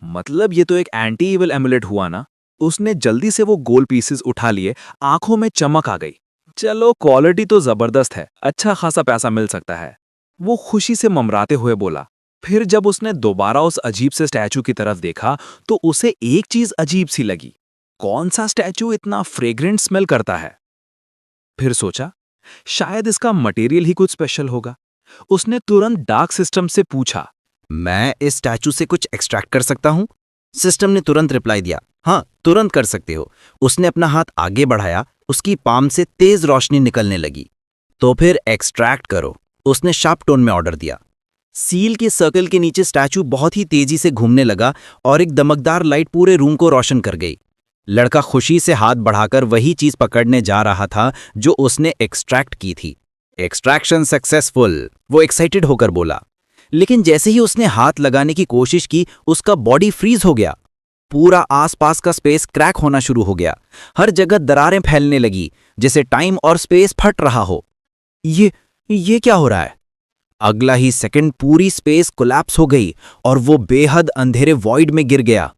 मतलब ये तो एक एंटी इविल एमुलेट हुआ ना। उसने जल्दी से वो गोल पीसेस उठा लिए, आंखों में चमक आ गई। चलो, क्वालिटी तो जबरदस्त है, अच्छा खासा पैसा मिल सकता है। वो खुशी से ममराते हुए बोला। फिर जब उसने दोबारा उस अजीब से स्टैचू की तरफ देखा तो उसे एक चीज अजीब सी लगी। कौन सा स्टैचू इतना फ्रेग्रेंट स्मेल करता है? फिर सोचा, शायद इसका मटेरियल ही कुछ स्पेशल होगा। उसने तुरंत डार्क सिस्टम से पूछा, मैं इस स्टैचू से कुछ एक्सट्रैक्ट कर सकता हूं? सिस्टम ने तुरंत रिप्लाई दिया, हाँ तुरंत कर सकते हो। उसने अपना हाथ आगे बढ़ाया, उसकी पाम से तेज रोशनी निकलने लगी। तो फिर एक्सट्रैक्ट करो, उसने शार्प टोन में ऑर्डर दिया। सील के सर्कल के नीचे स्टैचू बहुत ही तेजी से घूमने लगा और एक दमकदार लाइट पूरे रूम को रोशन कर गई। लड़का खुशी से हाथ बढ़ाकर वही चीज पकड़ने जा रहा था जो उसने एक्सट्रैक्ट की थी। एक्सट्रैक्शन सक्सेसफुल, वो एक्साइटेड होकर बोला। लेकिन जैसे ही उसने हाथ लगाने की कोशिश की, उसका बॉडी फ्रीज हो गया। पूरा आसपास का स्पेस क्रैक होना शुरू हो गया। हर जगह दरारें फैलने लगी, जैसे टाइम और स्पेस फट रहा हो। ये क्या हो रहा है? अगला ही सेकंड पूरी स्पेस कोलैप्स हो गई और वो बेहद अंधेरे वॉइड में गिर गया।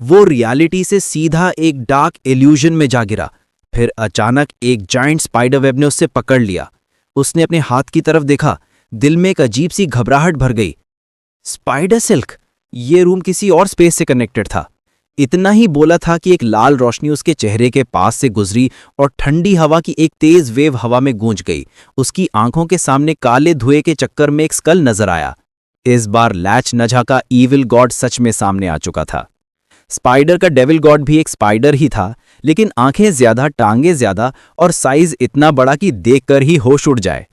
वो रियलिटी से सीधा एक डार्क इल्यूजन में जा गिरा। फिर अचानक एक जायंट स्पाइडर वेब ने उससे पकड़ लिया। उसने अपने हाथ की तरफ देखा, दिल में एक अजीब सी घबराहट भर गई। स्पाइडर सिल्क, ये रूम किसी और स्पेस से कनेक्टेड था। इतना ही बोला था कि एक लाल रोशनी उसके चेहरे के पास से गुजरी और ठंडी हवा की एक तेज वेव हवा में गूंज गई। उसकी आंखों के सामने काले धुएं के चक्कर में एक स्कल नजर आया। इस बार लैच न झाका ईविल गॉड सच में सामने आ चुका था। स्पाइडर का डेविल गॉड भी एक स्पाइडर ही था, लेकिन आंखें ज्यादा, टांगे ज्यादा और साइज इतना बड़ा कि देखकर ही होश उड़ जाए।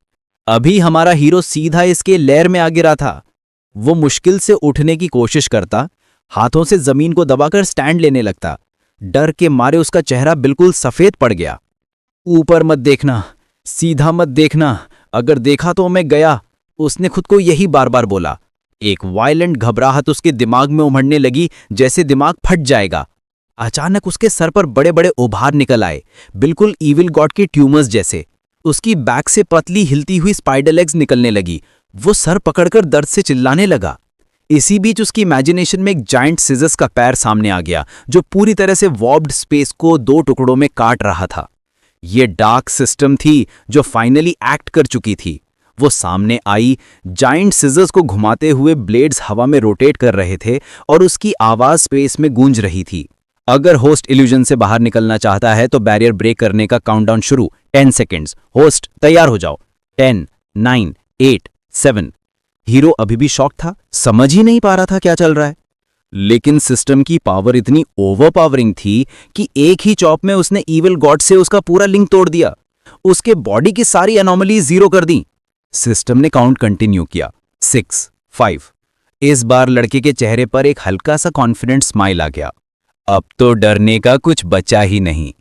अभी हमारा हीरो सीधा इसके लेयर में आ गिरा था। वो मुश्किल से उठने की कोशिश करता, हाथों से जमीन को दबाकर स्टैंड लेने लगता। डर के मारे उसका चेहरा बिल्कुल सफेद पड़ गया। ऊपर मत देखना, सीधा मत देखना, अगर देखा तो मैं गया, उसने खुद को यही बार बार बोला। एक वायलेंट घबराहट उसके दिमाग में उमड़ने लगी, जैसे दिमाग फट जाएगा। अचानक उसके सर पर बड़े बड़े उभार निकल आए, बिल्कुल ईविल गॉड के ट्यूमर्स जैसे। उसकी बैक से पतली हिलती हुई स्पाइडर लेग्स निकलने लगी। वो सर पकड़कर दर्द से चिल्लाने लगा। इसी बीच उसकी इमेजिनेशन में एक जायंट सिजर्स का पैर सामने आ गया, जो पूरी तरह से वॉर्ब्ड स्पेस को दो टुकड़ों में काट रहा था। ये डार्क सिस्टम थी जो फाइनली एक्ट कर चुकी थी। वो सामने आई, जायंट सिजर्स को घुमाते हुए ब्लेड्स हवा में रोटेट कर रहे थे और उसकी आवाज स्पेस में गूंज रही थी। अगर होस्ट इल्यूजन से बाहर निकलना चाहता है तो बैरियर ब्रेक करने का काउंटडाउन शुरू। 10 सेकेंड्स। होस्ट तैयार हो जाओ। 10, 9, 8, 7। हीरो अभी भी शॉक था, समझ ही नहीं पा रहा था क्या चल रहा है। लेकिन सिस्टम की पावर इतनी ओवरपावरिंग थी कि एक ही चॉप में उसने ईविल गॉड से उसका पूरा लिंक तोड़ दिया। उसके बॉडी की सारी एनोमलीज जीरो कर दी। सिस्टम ने काउंट कंटिन्यू किया। 6, 5। इस बार लड़के के चेहरे पर एक हल्का सा कॉन्फिडेंट स्माइल आ गया। अब तो डरने का कुछ बचा ही नहीं।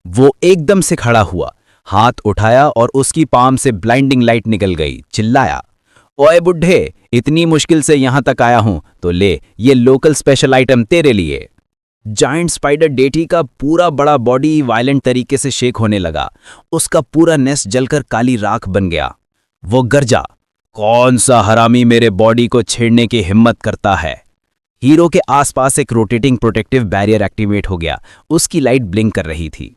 वो एकदम से खड़ा हुआ, हाथ उठाया और उसकी पाम से ब्लाइंडिंग लाइट निकल गई। चिल्लाया, ओए बुड्ढे, इतनी मुश्किल से यहां तक आया हूं तो ले, ये लोकल स्पेशल आइटम तेरे लिए। जायंट स्पाइडर डेटी का पूरा बड़ा बॉडी वायलेंट तरीके से शेक होने लगा। उसका पूरा नेस्ट जलकर काली राख बन गया। वो गरजा, कौन सा हरामी मेरे बॉडी को छेड़ने की हिम्मत करता है। हीरो के आसपास एक रोटेटिंग प्रोटेक्टिव बैरियर एक्टिवेट हो गया। उसकी लाइट ब्लिंक कर रही थी।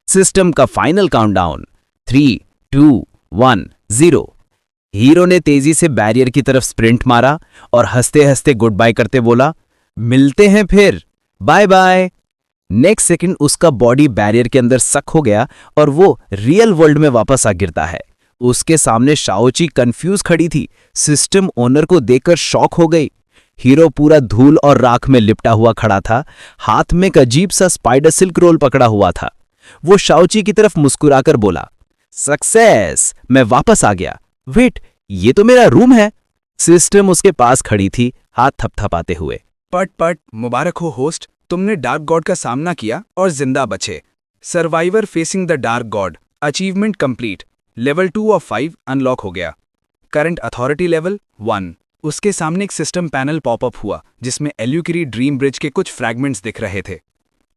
सिस्टम का फाइनल काउंटडाउन। 3, 2, 1, 0। हीरो ने तेजी से बैरियर की तरफ स्प्रिंट मारा और हंसते हंसते गुड बाय करते बोला, मिलते हैं फिर, बाय बाय। नेक्स्ट सेकंड उसका बॉडी बैरियर के अंदर सक हो गया और वो रियल वर्ल्ड में वापस आ गिरता है। उसके सामने शाओची कंफ्यूज खड़ी थी। सिस्टम ओनर को देखकर शॉक हो गई। हीरो पूरा धूल और राख में लिपटा हुआ खड़ा था। हाथ में एक अजीब सा स्पाइडर सिल्क रोल पकड़ा हुआ था। वो शाओची की तरफ मुस्कुराकर बोला, सक्सेस, मैं वापस आ गया। वेट, ये तो मेरा रूम है। सिस्टम उसके पास खड़ी थी, हाथ थपथपाते हुए। पट मुबारक हो होस्ट, तुमने डार्क गॉड का सामना किया और जिंदा बचे। Survivor facing the dark God, achievement complete. Level 2 of 5 unlock हो गया। Current authority level 1। उसके सामने एक सिस्टम पैनल पॉपअप हुआ जिसमें एल्यूकिरी ड्रीम ब्रिज के कुछ फ्रैगमेंट्स दिख रहे थे।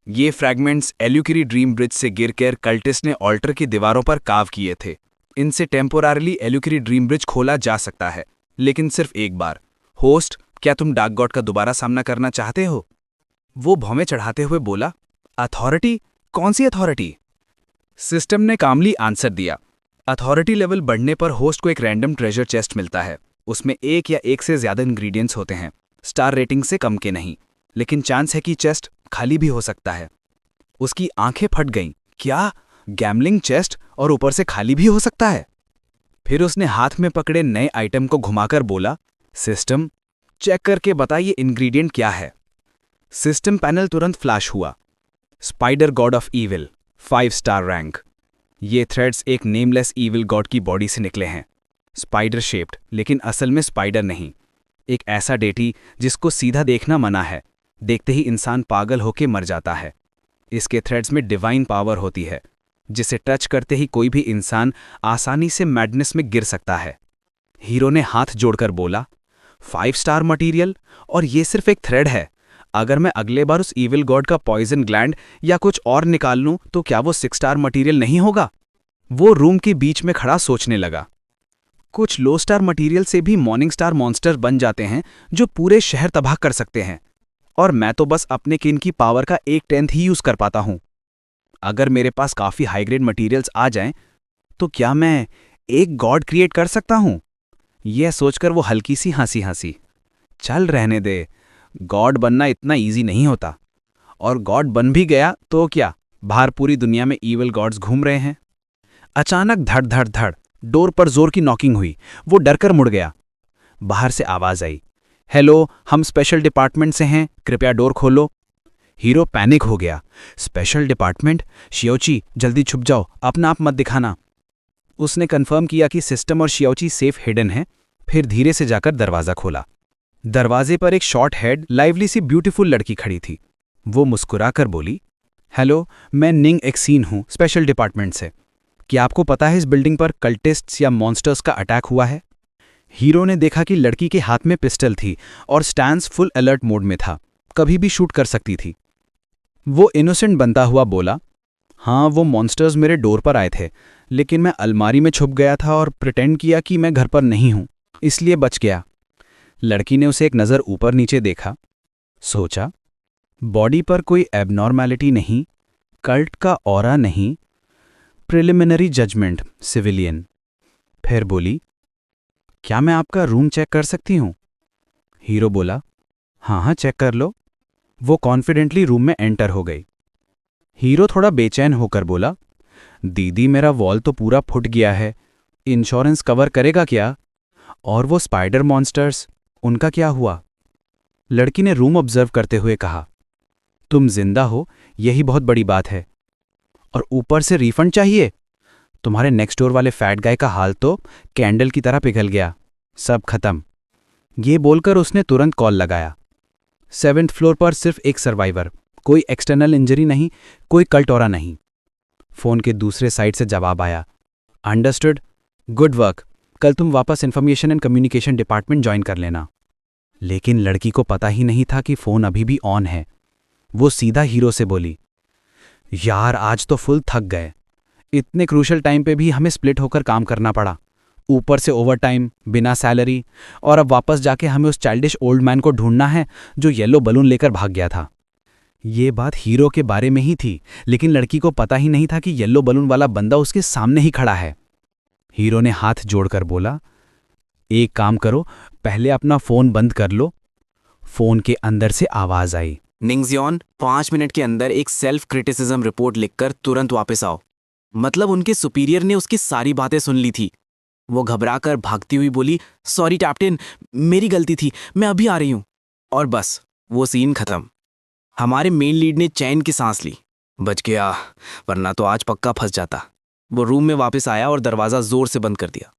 ये फ्रैगमेंट्स एल्यूकिरी ड्रीम ब्रिज से गिरकर कल्टिस्ट ने ऑल्टर की दीवारों पर काव किए थे। इनसे टेम्पोरारली एल्यूकिरी ड्रीम ब्रिज खोला जा सकता है, लेकिन सिर्फ एक बार। होस्ट, क्या तुम डार्क गॉड का दोबारा सामना करना चाहते हो? वो भौमें चढ़ाते हुए बोला, अथॉरिटी? कौन सी अथॉरिटी? सिस्टम ने कामली आंसर दिया, अथॉरिटी लेवल बढ़ने पर होस्ट को एक रैंडम ट्रेजर चेस्ट मिलता है। उसमें एक या एक से ज्यादा इंग्रेडिएंट्स होते हैं, स्टार रेटिंग से कम के नहीं, लेकिन चांस है कि चेस्ट खाली भी हो सकता है। उसकी आंखें फट गईं। क्या? गैमलिंग चेस्ट और ऊपर से खाली भी हो सकता है? फिर उसने हाथ में पकड़े नए आइटम को घुमाकर बोला, सिस्टम, चेक करके बताइए इंग्रेडिएंट क्या है। सिस्टम पैनल तुरंत फ्लैश हुआ। Spider God of evil, 5 star rank. ये थ्रेड्स एक नेमलेस ईविल गॉड की बॉडी से निकले हैं, स्पाइडर शेप्ड, लेकिन असल में स्पाइडर नहीं। एक ऐसा डेटी जिसको सीधा देखना मना है, देखते ही इंसान पागल होके मर जाता है। इसके थ्रेड्स में डिवाइन पावर होती है, जिसे टच करते ही कोई भी इंसान आसानी से मैडनेस में गिर सकता है। हीरो ने हाथ जोड़कर बोला, 5 स्टार मटीरियल, और ये सिर्फ एक थ्रेड है। अगर मैं अगले बार उस ईविल गॉड का पॉइजन ग्लैंड या कुछ और निकाल लूं तो क्या वो 6 स्टार मटीरियल नहीं होगा? वो रूम के बीच में खड़ा सोचने लगा। कुछ लो स्टार मटीरियल से भी मॉर्निंग स्टार मॉन्स्टर बन जाते हैं जो पूरे शहर तबाह कर सकते हैं, और मैं तो बस अपने किन की पावर का 1/10 ही यूज कर पाता हूं। अगर मेरे पास काफी हाई ग्रेड मटीरियल्स आ जाएं तो क्या मैं एक गॉड क्रिएट कर सकता हूं? यह सोचकर वो हल्की सी हंसी। चल रहने दे, गॉड बनना इतना इजी नहीं होता। और गॉड बन भी गया तो क्या, बाहर पूरी दुनिया में ईविल गॉड्स घूम रहे हैं। अचानक धड़ धड़ धड़ डोर पर जोर की नॉकिंग हुई। वो डरकर मुड़ गया। बाहर से आवाज आई, हेलो, हम स्पेशल डिपार्टमेंट से हैं, कृपया डोर खोलो। हीरो पैनिक हो गया। Special department? शियोची, जल्दी छुप जाओ, अपना आप मत दिखाना। उसने कंफर्म किया कि सिस्टम और शियोची सेफ हिडन है, फिर धीरे से जाकर दरवाजा खोला। दरवाजे पर एक शॉर्ट हेड, लाइवली सी ब्यूटीफुल लड़की खड़ी थी। वो मुस्कुराकर बोली, हेलो, मैं निंग एक्सीन हूं, स्पेशल डिपार्टमेंट से। क्या आपको पता है इस बिल्डिंग पर कल्टिस्ट्स या मॉन्स्टर्स का अटैक हुआ है? हीरो ने देखा कि लड़की के हाथ में पिस्टल थी और स्टैंस फुल अलर्ट मोड में था, कभी भी शूट कर सकती थी। वो इनोसेंट बनता हुआ बोला, हाँ, वो मॉन्स्टर्स मेरे डोर पर आए थे, लेकिन मैं अलमारी में छुप गया था और प्रिटेंड किया कि मैं घर पर नहीं हूं, इसलिए बच गया। लड़की ने उसे एक नज़र ऊपर नीचे देखा, सोचा, बॉडी पर कोई एबनॉर्मैलिटी नहीं, कल्ट का ऑरा नहीं, प्रिलिमिनरी जजमेंट, सिविलियन। फिर बोली, क्या मैं आपका रूम चेक कर सकती हूं? हीरो बोला, हाँ, चेक कर लो। वो कॉन्फिडेंटली रूम में एंटर हो गई। हीरो थोड़ा बेचैन होकर बोला, दीदी, मेरा वॉल तो पूरा फुट गया है, इंश्योरेंस कवर करेगा क्या? और वो स्पाइडर मॉन्स्टर्स, उनका क्या हुआ? लड़की ने रूम ऑब्जर्व करते हुए कहा, तुम जिंदा हो, यही बहुत बड़ी बात है। और ऊपर से रिफंड चाहिए? तुम्हारे नेक्स्ट डोर वाले फैट गाय का हाल तो कैंडल की तरह पिघल गया, सब खत्म। ये बोलकर उसने तुरंत कॉल लगाया। 7th फ्लोर पर सिर्फ एक सर्वाइवर, कोई एक्सटर्नल इंजरी नहीं, कोई कल्टोरा नहीं। फोन के दूसरे साइड से जवाब आया, अंडरस्टूड, गुड वर्क, कल तुम वापस information and communication department join कर लेना। लेकिन लड़की को पता ही नहीं था कि फोन अभी भी ऑन है। वो सीधा हीरो से बोली, यार, आज तो फुल थक गए, इतने क्रूशल टाइम पे भी हमें स्प्लिट होकर काम करना पड़ा, ऊपर से ओवरटाइम, बिना सैलरी, और अब वापस जाके हमें उस चाइल्डिश ओल्ड मैन को ढूंढना है जो येलो बलून लेकर भाग गया था। ये बात हीरो के बारे में ही थी, लेकिन लड़की को पता ही नहीं था कि येलो बलून वाला बंदा उसके सामने ही खड़ा है। हीरो ने हाथ जोड़कर बोला, एक काम करो, पहले अपना फोन बंद कर लो। फोन के अंदर से आवाज आई, निंगजियोन, 5 मिनट के अंदर एक सेल्फ क्रिटिसिज्म रिपोर्ट लिखकर तुरंत वापस आओ। मतलब उनके सुपीरियर ने उसकी सारी बातें सुन ली थी। वो घबराकर भागती हुई बोली, सॉरी कैप्टन, मेरी गलती थी, मैं अभी आ रही हूं। और बस वो सीन खत्म। हमारे मेन लीड ने चैन की सांस ली, बच गया, वरना तो आज पक्का फंस जाता। वो रूम में वापस आया और दरवाजा जोर से बंद कर दिया।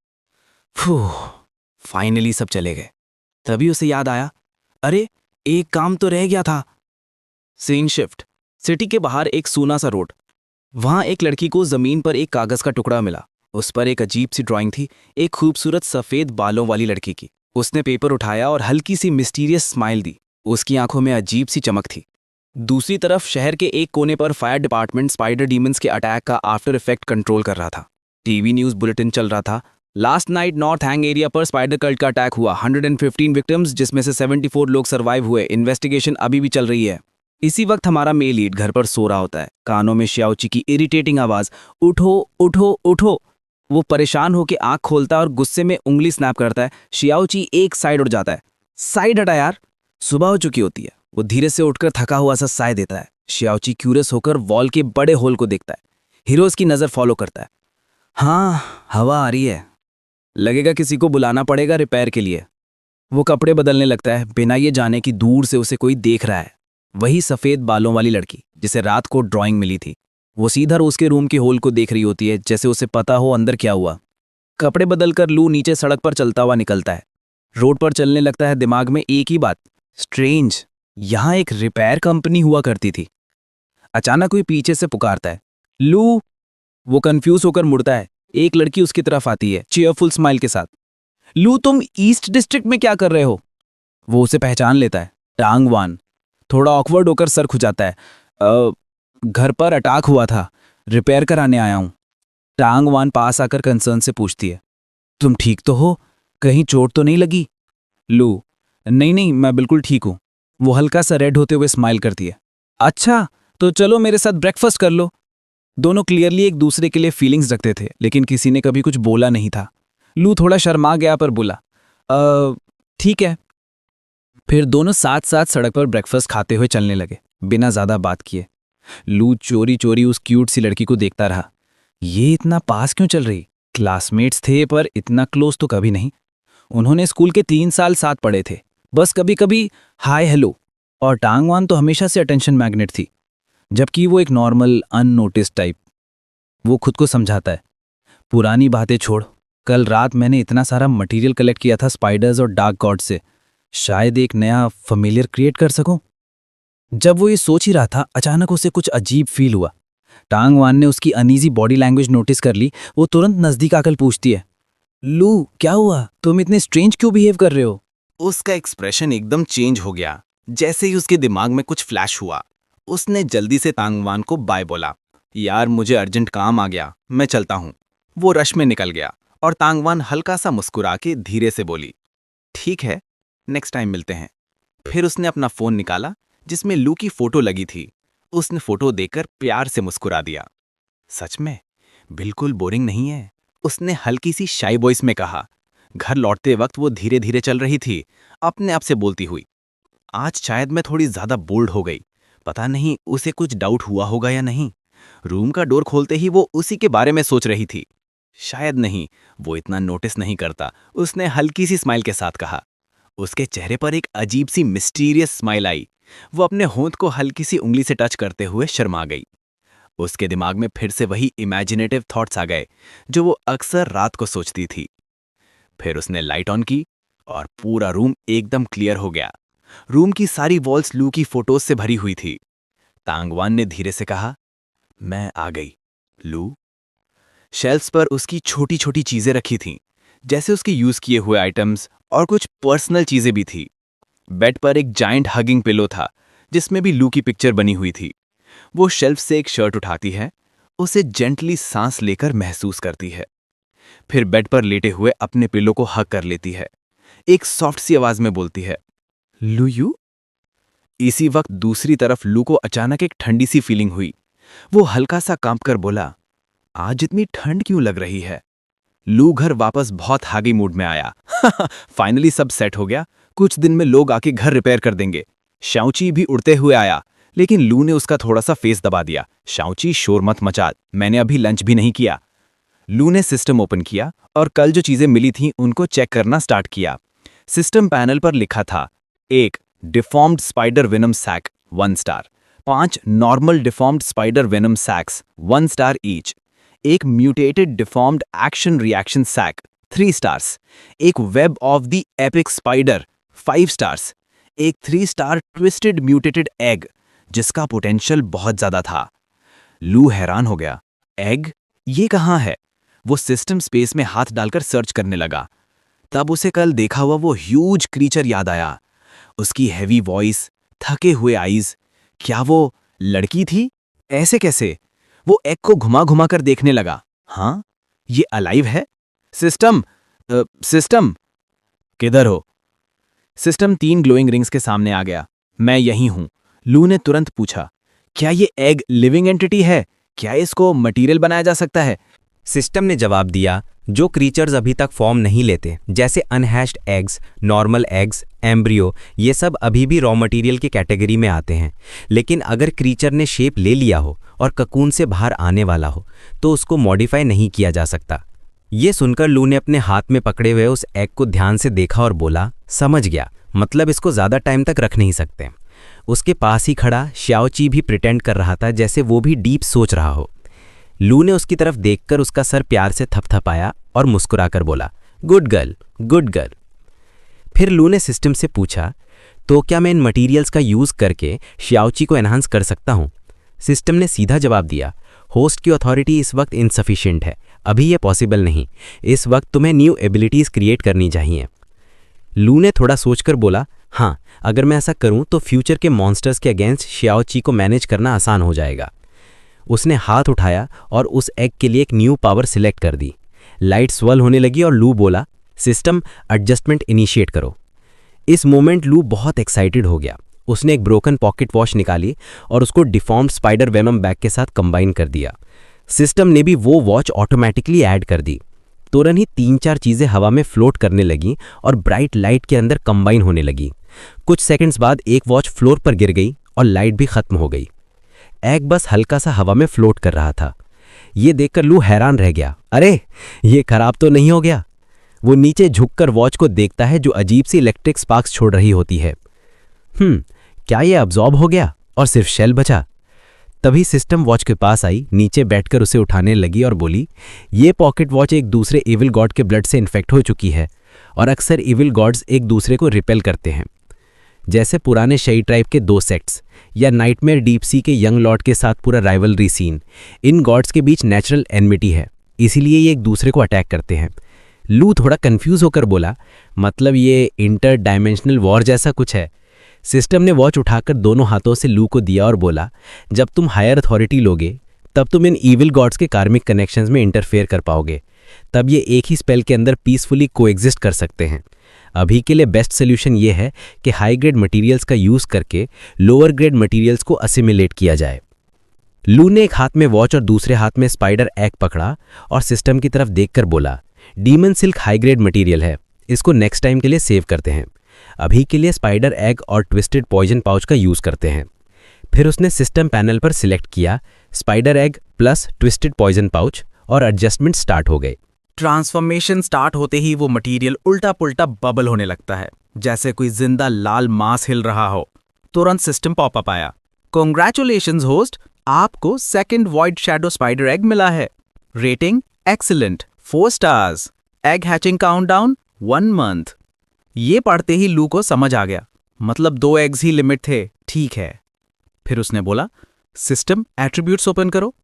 फाइनली सब चले गए। तभी उसे याद आया, अरे एक काम तो रह गया था। Scene shift. सिटी के बाहर एक सूना सा रोड। वहां एक लड़की को जमीन पर एक कागज का टुकड़ा मिला। उस पर एक अजीब सी ड्राइंग थी, एक खूबसूरत सफेद बालों वाली लड़की की। उसने पेपर उठाया और हल्की सी मिस्टीरियस स्माइल दी। उसकी आंखों में अजीब सी चमक थी। दूसरी तरफ शहर के एक कोने पर फायर डिपार्टमेंट स्पाइडर डीमंस के अटैक का आफ्टर इफेक्ट कंट्रोल कर रहा था। टीवी न्यूज़ बुलेटिन चल रहा था। Last night north hang area पर स्पाइडर कल्ट का अटैक हुआ। 115 विक्टिम्स, जिसमें से 74 लोग सर्वाइव हुए। इन्वेस्टिगेशन अभी भी चल रही है। इसी वक्त हमारा मेल लीड घर पर सो रहा होता है। कानों में श्याओची की इरिटेटिंग आवाज, उठो उठो उठो। वो परेशान होकर आंख खोलता है और गुस्से में उंगली स्नैप करता है। श्याओची एक साइड उठ जाता है। साइड हटा यार, सुबह हो चुकी होती है। वो धीरे से उठकर थका हुआ सा साय देता है। श्याओची क्यूरियस होकर वॉल के बड़े होल को देखता है। हीरोज की नजर फॉलो करता है। हाँ, हवा आ रही है, लगेगा किसी को बुलाना पड़ेगा रिपेयर के लिए। वो कपड़े बदलने लगता है, बिना ये जाने कि दूर से उसे कोई देख रहा है। वही सफेद बालों वाली लड़की जिसे रात को ड्राइंग मिली थी। वो सीधा उसके रूम के होल को देख रही होती है, जैसे उसे पता हो अंदर क्या हुआ। कपड़े बदलकर लू नीचे सड़क पर चलता हुआ निकलता है। रोड पर चलने लगता है, दिमाग में एक ही बात, स्ट्रेंज, यहाँ एक रिपेयर कंपनी हुआ करती थी। अचानक कोई पीछे से पुकारता है, लू। वो कंफ्यूज होकर मुड़ता है। एक लड़की उसकी तरफ आती है, चीयरफुल स्माइल के साथ। लू, तुम ईस्ट डिस्ट्रिक्ट में क्या कर रहे हो? वो उसे पहचान लेता है, टांग वान। थोड़ा ऑकवर्ड होकर सर खुजाता है। घर पर अटैक हुआ था, रिपेयर कराने आया हूं। टांग वान पास आकर कंसर्न से पूछती है, तुम ठीक तो हो? कहीं चोट तो नहीं लगी? लू, नहीं नहीं, मैं बिल्कुल ठीक हूं। वो हल्का सा रेड होते हुए स्माइल करती है। अच्छा, तो चलो मेरे साथ ब्रेकफास्ट कर लो। दोनों क्लियरली एक दूसरे के लिए फीलिंग्स रखते थे, लेकिन किसी ने कभी कुछ बोला नहीं था। लू थोड़ा शर्मा गया पर बोला, ठीक है। फिर दोनों साथ साथ सड़क पर ब्रेकफास्ट खाते हुए चलने लगे, बिना ज्यादा बात किए। लू चोरी चोरी उस क्यूट सी लड़की को देखता रहा। ये इतना पास क्यों चल रही? क्लासमेट्स थे पर इतना क्लोज तो कभी नहीं। उन्होंने स्कूल के 3 साल साथ पढ़े थे, बस कभी कभी हाय हेलो। और टांगवान तो हमेशा से अटेंशन मैग्नेट थी, जबकि वो एक नॉर्मल अननोटिस टाइप। वो खुद को समझाता है, पुरानी बातें छोड़, कल रात मैंने इतना सारा मटेरियल कलेक्ट किया था स्पाइडर्स और डार्क गॉड से, शायद एक नया फैमिलियर क्रिएट कर सकूं। जब वो ये सोच ही रहा था, अचानक उसे कुछ अजीब फील हुआ। टांगवान ने उसकी अनईजी बॉडी लैंग्वेज नोटिस कर ली। वो तुरंत नजदीक आकर पूछती है, लू क्या हुआ? तुम इतने स्ट्रेंज क्यों बिहेव कर रहे हो? उसका एक्सप्रेशन एकदम चेंज हो गया, जैसे ही उसके दिमाग में कुछ फ्लैश हुआ। उसने जल्दी से तांगवान को बाय बोला। यार, मुझे अर्जेंट काम आ गया, मैं चलता हूं। वो रश में निकल गया और तांगवान हल्का सा मुस्कुरा के धीरे से बोली, ठीक है, नेक्स्ट टाइम मिलते हैं। फिर उसने अपना फोन निकाला जिसमें लू की फोटो लगी थी। उसने फोटो देखकर प्यार से मुस्कुरा दिया। सच में बिल्कुल बोरिंग नहीं है, उसने हल्की सी शाई वॉइस में कहा। घर लौटते वक्त वो धीरे धीरे चल रही थी, अपने आप से बोलती हुई, आज शायद मैं थोड़ी ज्यादा बोल्ड हो गई। पता नहीं उसे कुछ डाउट हुआ होगा या नहीं। रूम का डोर खोलते ही वो उसी के बारे में सोच रही थी। शायद नहीं, वो इतना नोटिस नहीं करता, उसने हल्की सी स्माइल के साथ कहा। उसके चेहरे पर एक अजीब सी मिस्टीरियस स्माइल आई। वो अपने होंठ को हल्की सी उंगली से टच करते हुए शर्मा गई। उसके दिमाग में फिर से वही इमेजिनेटिव थॉट्स आ गए जो वो अक्सर रात को सोचती थी। फिर उसने लाइट ऑन की और पूरा रूम एकदम क्लियर हो गया। रूम की सारी वॉल्स लू की फोटोज से भरी हुई थी। तांगवान ने धीरे से कहा, मैं आ गई लू। शेल्फ्स पर उसकी छोटी छोटी चीजें रखी थीं, जैसे उसके यूज किए हुए आइटम्स और कुछ पर्सनल चीजें भी थी। बेड पर एक जाइंट हगिंग पिलो था जिसमें भी लू की पिक्चर बनी हुई थी। वो शेल्फ से एक शर्ट उठाती है, उसे जेंटली सांस लेकर महसूस करती है। फिर बेड पर लेटे हुए अपने पिलो को हग कर लेती है। एक सॉफ्ट सी आवाज में बोलती है, लू यू। इसी वक्त दूसरी तरफ लू को अचानक एक ठंडी सी फीलिंग हुई। वो हल्का सा कांपकर बोला, आज इतनी ठंड क्यों लग रही है? लू घर वापस बहुत हागी मूड में आया। फाइनली सब सेट हो गया, कुछ दिन में लोग आके घर रिपेयर कर देंगे। शाओची भी उड़ते हुए आया, लेकिन लू ने उसका थोड़ा सा फेस दबा दिया। शाओची, शोर मत मचा, मैंने अभी लंच भी नहीं किया। लू ने सिस्टम ओपन किया और कल जो चीजें मिली थीं उनको चेक करना स्टार्ट किया। सिस्टम पैनल पर लिखा था, 1 deformed spider venom sac 1 star, 5 normal deformed spider venom sacs 1 star each, एक mutated deformed action reaction sac 3 stars, एक web of the epic spider 5 stars, एक 3 स्टार ट्विस्टेड म्यूटेटेड एग जिसका पोटेंशियल बहुत ज्यादा था। लू हैरान हो गया, एग? ये कहाँ है? वो सिस्टम स्पेस में हाथ डालकर सर्च करने लगा। तब उसे कल देखा हुआ वो ह्यूज क्रीचर याद आया। उसकी हैवी वॉइस, थके हुए आईज। क्या वो लड़की थी? ऐसे कैसे? वो एग को घुमा घुमा कर देखने लगा। हाँ, ये अलाइव है? सिस्टम, सिस्टम, किधर हो? सिस्टम 3 ग्लोइंग रिंग्स के सामने आ गया। मैं यहीं हूं। लू ने तुरंत पूछा, क्या ये एग लिविंग एंटिटी है? क्या इसको मटेरियल बनाया जा सकता है? सिस्टम ने जवाब दिया, जो क्रीचर्स अभी तक फॉर्म नहीं लेते, जैसे अनहैश्ड एग्स, नॉर्मल एग्स, एम्ब्रियो, ये सब अभी भी रॉ मटेरियल की कैटेगरी में आते हैं। लेकिन अगर क्रीचर ने शेप ले लिया हो और ककून से बाहर आने वाला हो तो उसको मॉडिफाई नहीं किया जा सकता। ये सुनकर लू ने अपने हाथ में पकड़े हुए उस एग को ध्यान से देखा और बोला, समझ गया, मतलब इसको ज़्यादा टाइम तक रख नहीं सकते। उसके पास ही खड़ा श्याओची भी प्रिटेंड कर रहा था जैसे वो भी डीप सोच रहा हो। लू ने उसकी तरफ देखकर उसका सर प्यार से थपथपाया और मुस्कुराकर बोला, गुड गर्ल, गुड गर्ल। फिर लू ने सिस्टम से पूछा, तो क्या मैं इन मटेरियल्स का यूज़ करके श्याओची को एनहांस कर सकता हूँ? सिस्टम ने सीधा जवाब दिया, होस्ट की अथॉरिटी इस वक्त इनसफिशिएंट है, अभी ये पॉसिबल नहीं। इस वक्त तुम्हें न्यू एबिलिटीज़ क्रिएट करनी चाहिए। लू ने थोड़ा सोचकर बोला, हाँ, अगर मैं ऐसा करूं तो फ्यूचर के मॉन्स्टर्स के अगेंस्ट श्याओची को मैनेज करना आसान हो जाएगा। उसने हाथ उठाया और उस एग के लिए एक न्यू पावर सिलेक्ट कर दी। लाइट स्वर्ल होने लगी और लू बोला, सिस्टम एडजस्टमेंट इनिशिएट करो। इस मोमेंट लू बहुत एक्साइटेड हो गया। उसने एक ब्रोकन पॉकेट वॉच निकाली और उसको डिफॉर्म्ड स्पाइडर वेनम बैग के साथ कंबाइन कर दिया। सिस्टम ने भी वो वॉच ऑटोमेटिकली ऐड कर दी। तुरंत ही 3-4 चीज़ें हवा में फ्लोट करने लगीं और ब्राइट लाइट के अंदर कंबाइन होने लगी। कुछ सेकंड्स बाद एक वॉच फ्लोर पर गिर गई और लाइट भी खत्म हो गई। एग बस हल्का सा हवा में फ्लोट कर रहा था। ये देखकर लू हैरान रह गया, अरे ये खराब तो नहीं हो गया? वो नीचे झुककर वॉच को देखता है जो अजीब सी इलेक्ट्रिक स्पार्क्स छोड़ रही होती है। क्या ये अब्जॉर्ब हो गया और सिर्फ शेल बचा? तभी सिस्टम वॉच के पास आई, नीचे बैठकर उसे उठाने लगी और बोली, ये पॉकेट वॉच एक दूसरे इविल गॉड के ब्लड से इन्फेक्ट हो चुकी है और अक्सर इविल गॉड्स एक दूसरे को रिपेल करते हैं, जैसे पुराने शई ट्राइब के 2 सेक्ट्स या नाइटमेयर डीप सी के यंग लॉर्ड के साथ पूरा राइवलरी सीन। इन गॉड्स के बीच नेचुरल एनमिटी है, इसीलिए ये एक दूसरे को अटैक करते हैं। लू थोड़ा कंफ्यूज होकर बोला, मतलब ये इंटर डायमेंशनल वॉर जैसा कुछ है? सिस्टम ने वॉच उठाकर दोनों हाथों से लू को दिया और बोला, जब तुम हायर अथॉरिटी लोगे तब तुम इन इविल गॉड्स के कार्मिक कनेक्शंस में इंटरफेयर कर पाओगे। तब ये एक ही स्पेल के अंदर पीसफुली कोएग्जिस्ट कर सकते हैं। अभी के लिए बेस्ट सोल्यूशन ये है कि हाई ग्रेड मटेरियल्स का यूज़ करके लोअर ग्रेड मटेरियल्स को असिमिलेट किया जाए। लू ने एक हाथ में वॉच और दूसरे हाथ में स्पाइडर एग पकड़ा और सिस्टम की तरफ देखकर बोला, demon silk high grade material है, इसको नेक्स्ट टाइम के लिए सेव करते हैं। अभी के लिए स्पाइडर एग और ट्विस्टेड पॉइजन पाउच का यूज़ करते हैं। फिर उसने सिस्टम पैनल पर सिलेक्ट किया spider egg plus twisted poison pouch और एडजस्टमेंट स्टार्ट हो गए। ट्रांसफॉर्मेशन स्टार्ट होते ही वो मटेरियल उल्टा पुल्टा बबल होने लगता है, जैसे कोई जिंदा लाल मांस हिल रहा हो। तुरंत सिस्टम पॉपअप आया, कॉन्ग्रेचुलेशंस होस्ट, आपको second void shadow spider egg मिला है। Rating excellent, 4 stars. Egg hatching countdown 1 month. ये पढ़ते ही लू को समझ आ गया, मतलब 2 एग्स ही लिमिट थे, ठीक है। फिर उसने बोला, सिस्टम एट्रीब्यूट्स ओपन करो।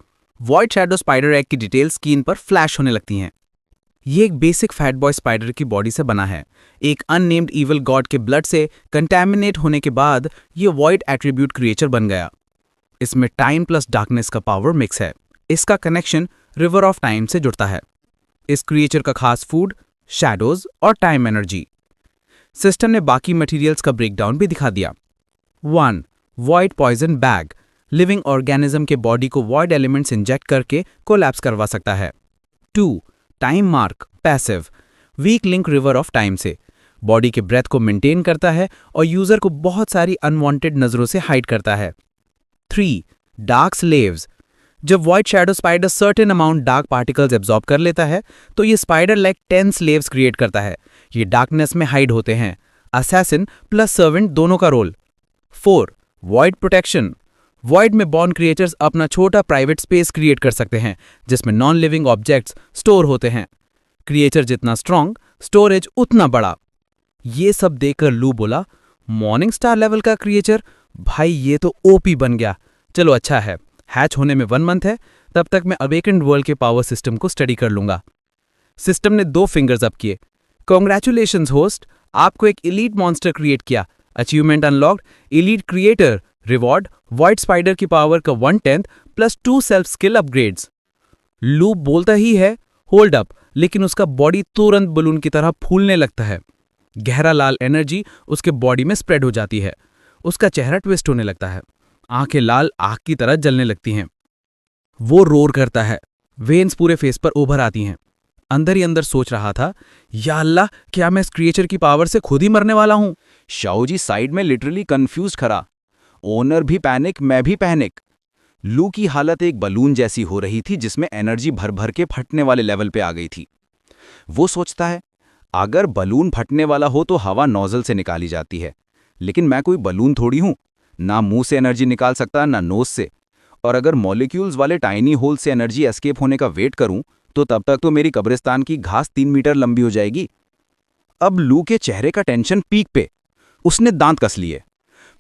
वॉइड शैडो स्पाइडर एग की डिटेल स्क्रीन पर फ्लैश होने लगती हैं। ये एक बेसिक फैट बॉय स्पाइडर की बॉडी से बना है। एक अननेम्ड इविल गॉड के ब्लड से कंटैमिनेट होने के बाद ये वॉइड एट्रीब्यूट क्रिएचर बन गया। इसमें टाइम प्लस डार्कनेस का पावर मिक्स है। इसका कनेक्शन रिवर ऑफ टाइम से जुड़ता है। इस क्रिएचर का खास फूड शैडोज और टाइम एनर्जी। सिस्टम ने बाकी मटेरियल्स का ब्रेकडाउन भी दिखा दिया। 1. Void poison bag, living organism के बॉडी को वॉइड एलिमेंट्स इंजेक्ट करके कोलैप्स करवा सकता है। 2. Time mark, passive, weak link river of time से बॉडी के ब्रेथ को मेंटेन करता है और यूजर को बहुत सारी अनवांटेड नजरों से हाइड करता है। 3. डार्क स्लेव्स, जब void shadow spider certain amount dark particles absorb कर लेता है तो ये स्पाइडर लाइक 10 स्लेव्स क्रिएट करता है। ये डार्कनेस में हाइड होते हैं, असैसिन प्लस सर्वेंट दोनों का रोल। 4. वॉइड प्रोटेक्शन, वॉइड में बॉर्न क्रिएचर्स अपना छोटा प्राइवेट स्पेस क्रिएट कर सकते हैं जिसमें नॉन लिविंग ऑब्जेक्ट्स स्टोर होते हैं। क्रिएचर जितना स्ट्रांग, स्टोरेज उतना बड़ा। ये सब देखकर लू बोला, मॉर्निंग स्टार लेवल का क्रिएचर, भाई ये तो ओपी बन गया। चलो अच्छा है, हैच होने में 1 मंथ है, तब तक मैं अवेकेंड वर्ल्ड के पावर सिस्टम को स्टडी कर लूंगा। सिस्टम ने 2 फिंगर्स अप किए, कॉन्ग्रेचुलेशंस होस्ट, आपको एक इलीट मॉन्स्टर क्रिएट किया। Achievement unlocked, elite creator, reward white spider की पावर का 1/10 प्लस 2 सेल्फ स्किल अपग्रेड्स। लू बोलता ही है होल्ड अप, लेकिन उसका बॉडी तुरंत बलून की तरह फूलने लगता है। गहरा लाल एनर्जी उसके बॉडी में स्प्रेड हो जाती है। उसका चेहरा ट्विस्ट होने लगता है, आंखें लाल आग की तरह जलने लगती हैं। वो रोर करता है, वेन्स पूरे फेस पर उभर आती हैं। अंदर ही अंदर सोच रहा था, या अल्लाह, क्या मैं इस क्रिएचर की पावर से खुद ही मरने वाला हूं। शाओजी साइड में लिटरली कंफ्यूज खड़ा। ओनर भी पैनिक, मैं भी पैनिक। लू की हालत एक बलून जैसी हो रही थी जिसमें एनर्जी भर भर के फटने वाले लेवल पे आ गई थी। वो सोचता है, अगर बलून फटने वाला हो तो हवा नोजल से निकाली जाती है, लेकिन मैं कोई बलून थोड़ी हूं, ना मुंह से एनर्जी निकाल सकता ना नोज से। और अगर मॉलिक्यूल्स वाले टाइनी होल से एनर्जी एस्केप होने का वेट करूं तो तब तक तो मेरी कब्रिस्तान की घास 3 मीटर लंबी हो जाएगी। अब लू के चेहरे का टेंशन पीक पे। उसने दांत कस लिए।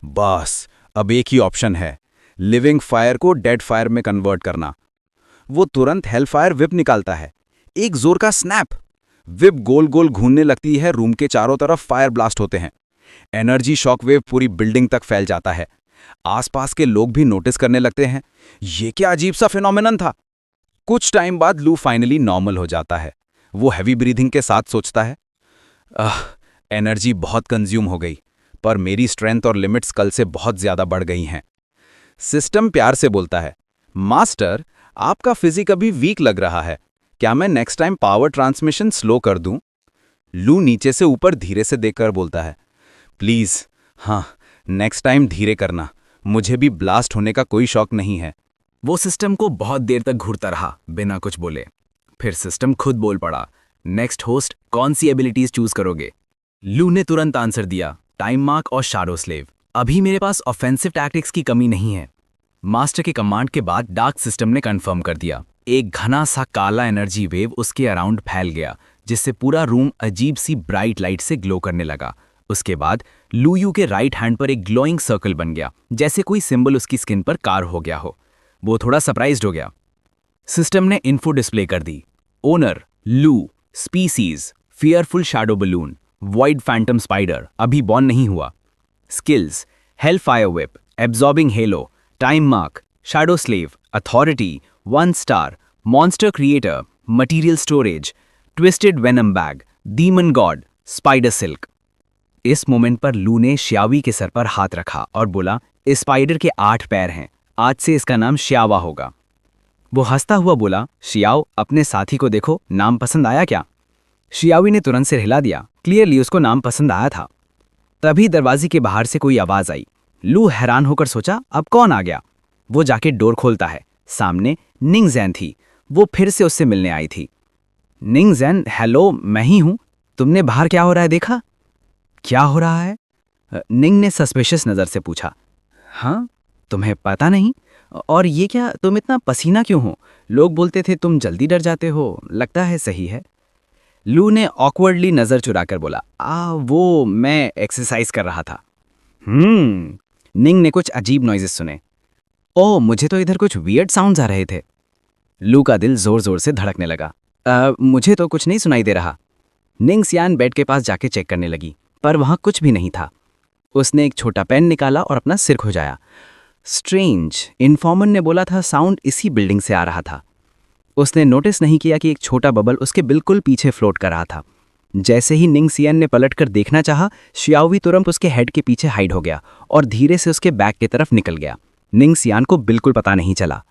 बस अब एक ही ऑप्शन है, लिविंग फायर को डेड फायर में कन्वर्ट करना। वो तुरंत हेल फायर विप निकालता है। एक जोर का स्नैप, विप गोल गोल घूमने लगती है। रूम के चारों तरफ फायर ब्लास्ट होते हैं। एनर्जी शॉकवेव पूरी बिल्डिंग तक फैल जाता है। आसपास के लोग भी नोटिस करने लगते हैं, ये क्या अजीब सा फिनोमिनन था। कुछ टाइम बाद लू फाइनली नॉर्मल हो जाता है। वो हैवी ब्रीथिंग के साथ सोचता है, एनर्जी बहुत कंज्यूम हो गई, पर मेरी स्ट्रेंथ और लिमिट्स कल से बहुत ज्यादा बढ़ गई हैं। सिस्टम प्यार से बोलता है, मास्टर, आपका फिजिक अभी वीक लग रहा है, क्या मैं next time power transmission slow कर दूं? लू नीचे से ऊपर धीरे से देखकर बोलता है, प्लीज, हाँ, नेक्स्ट टाइम धीरे करना, मुझे भी ब्लास्ट होने का कोई शौक नहीं है। वो सिस्टम को बहुत देर तक घूरता रहा बिना कुछ बोले। फिर सिस्टम खुद बोल पड़ा, नेक्स्ट होस्ट, कौन सी एबिलिटीज चूज करोगे? लू ने तुरंत आंसर दिया, टाइम मार्क और शैडो स्लेव। अभी मेरे पास ऑफेंसिव टैक्टिक्स की कमी नहीं है। मास्टर के कमांड के बाद डार्क सिस्टम ने कंफर्म कर दिया। एक घना सा काला एनर्जी वेव उसके अराउंड फैल गया, जिससे पूरा रूम अजीब सी ब्राइट लाइट से ग्लो करने लगा। उसके बाद लू यू के राइट हैंड पर एक ग्लोइंग सर्कल बन गया, जैसे कोई सिंबल उसकी स्किन पर कार्व हो गया हो। वो थोड़ा सरप्राइज्ड हो गया। सिस्टम ने इन्फो डिस्प्ले कर दी, ओनर लू, species fearful shadow balloon, void Phantom spider, अभी बॉर्न नहीं हुआ। Skills, hello fire whip, absorbing hello, time mark, shadow slave, authority 1 star, monster creator, material storage, twisted venom bag, demon God, spider silk. इस मोमेंट पर लू ने श्यावी के सर पर हाथ रखा और बोला, इस स्पाइडर के 8 पैर हैं, आज से इसका नाम श्यावा होगा। वो हंसता हुआ बोला, शियाओ, अपने साथी को देखो, नाम पसंद आया क्या? शियावी ने तुरंत सिर हिला दिया, क्लियरली उसको नाम पसंद आया था। तभी दरवाजे के बाहर से कोई आवाज आई। लू हैरान होकर सोचा, अब कौन आ गया? वो जाके डोर खोलता है। सामने निंग जैन थी। वो फिर से उससे मिलने आई थी। निंग जैन, हेलो, मैं ही हूं। तुमने बाहर क्या हो रहा है देखा? क्या हो रहा है? निंग ने सस्पिशियस नजर से पूछा। हाँ, तुम्हें पता नहीं? और ये क्या, तुम इतना पसीना क्यों हो? लोग बोलते थे तुम जल्दी डर जाते हो, लगता है सही है। लू ने ऑकवर्डली नजर चुराकर बोला, वो मैं एक्सरसाइज कर रहा था। निंग ने कुछ अजीब नॉइजेस सुने। ओह, मुझे तो इधर कुछ वियर्ड साउंड्स आ रहे थे। लू का दिल जोर जोर से धड़कने लगा। मुझे तो कुछ नहीं सुनाई दे रहा। निंग सियान बेड के पास जाके चेक करने लगी, पर वहां कुछ भी नहीं था। उसने एक छोटा पेन निकाला और अपना सिर खुजाया। स्ट्रेंज, इन्फॉर्मर ने बोला था साउंड इसी बिल्डिंग से आ रहा था। उसने नोटिस नहीं किया कि एक छोटा बबल उसके बिल्कुल पीछे फ्लोट कर रहा था। जैसे ही निंग सियान ने पलटकर देखना चाहा, शियावी तुरंत उसके हेड के पीछे हाइड हो गया और धीरे से उसके बैक की तरफ निकल गया। निंग सियान को बिल्कुल पता नहीं चला।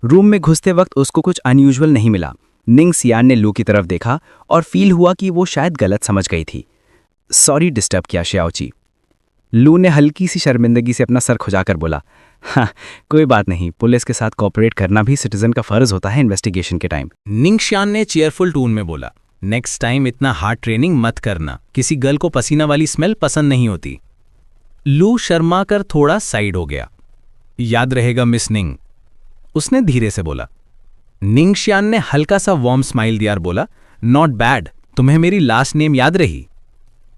रूम में घुसते वक्त उसको कुछ अनयूजुअल नहीं मिला। निंग सियान ने लू की तरफ देखा और फील हुआ कि वो शायद गलत समझ गई थी। सॉरी डिस्टर्ब किया शियाओची। लू ने हल्की सी शर्मिंदगी से अपना सर खुजाकर बोला, हाँ, कोई बात नहीं, पुलिस के साथ कोऑपरेट करना भी सिटीजन का फर्ज होता है इन्वेस्टिगेशन के टाइम। निंगशियान ने चेयरफुल टोन में बोला, नेक्स्ट टाइम इतना हार्ड ट्रेनिंग मत करना, किसी गर्ल को पसीना वाली स्मेल पसंद नहीं होती। लू शर्मा कर थोड़ा साइड हो गया। याद रहेगा मिस निंग, उसने धीरे से बोला। निंगशियान ने हल्का सा वार्म स्माइल दिया और बोला, नॉट बैड, तुम्हें मेरी लास्ट नेम याद रही।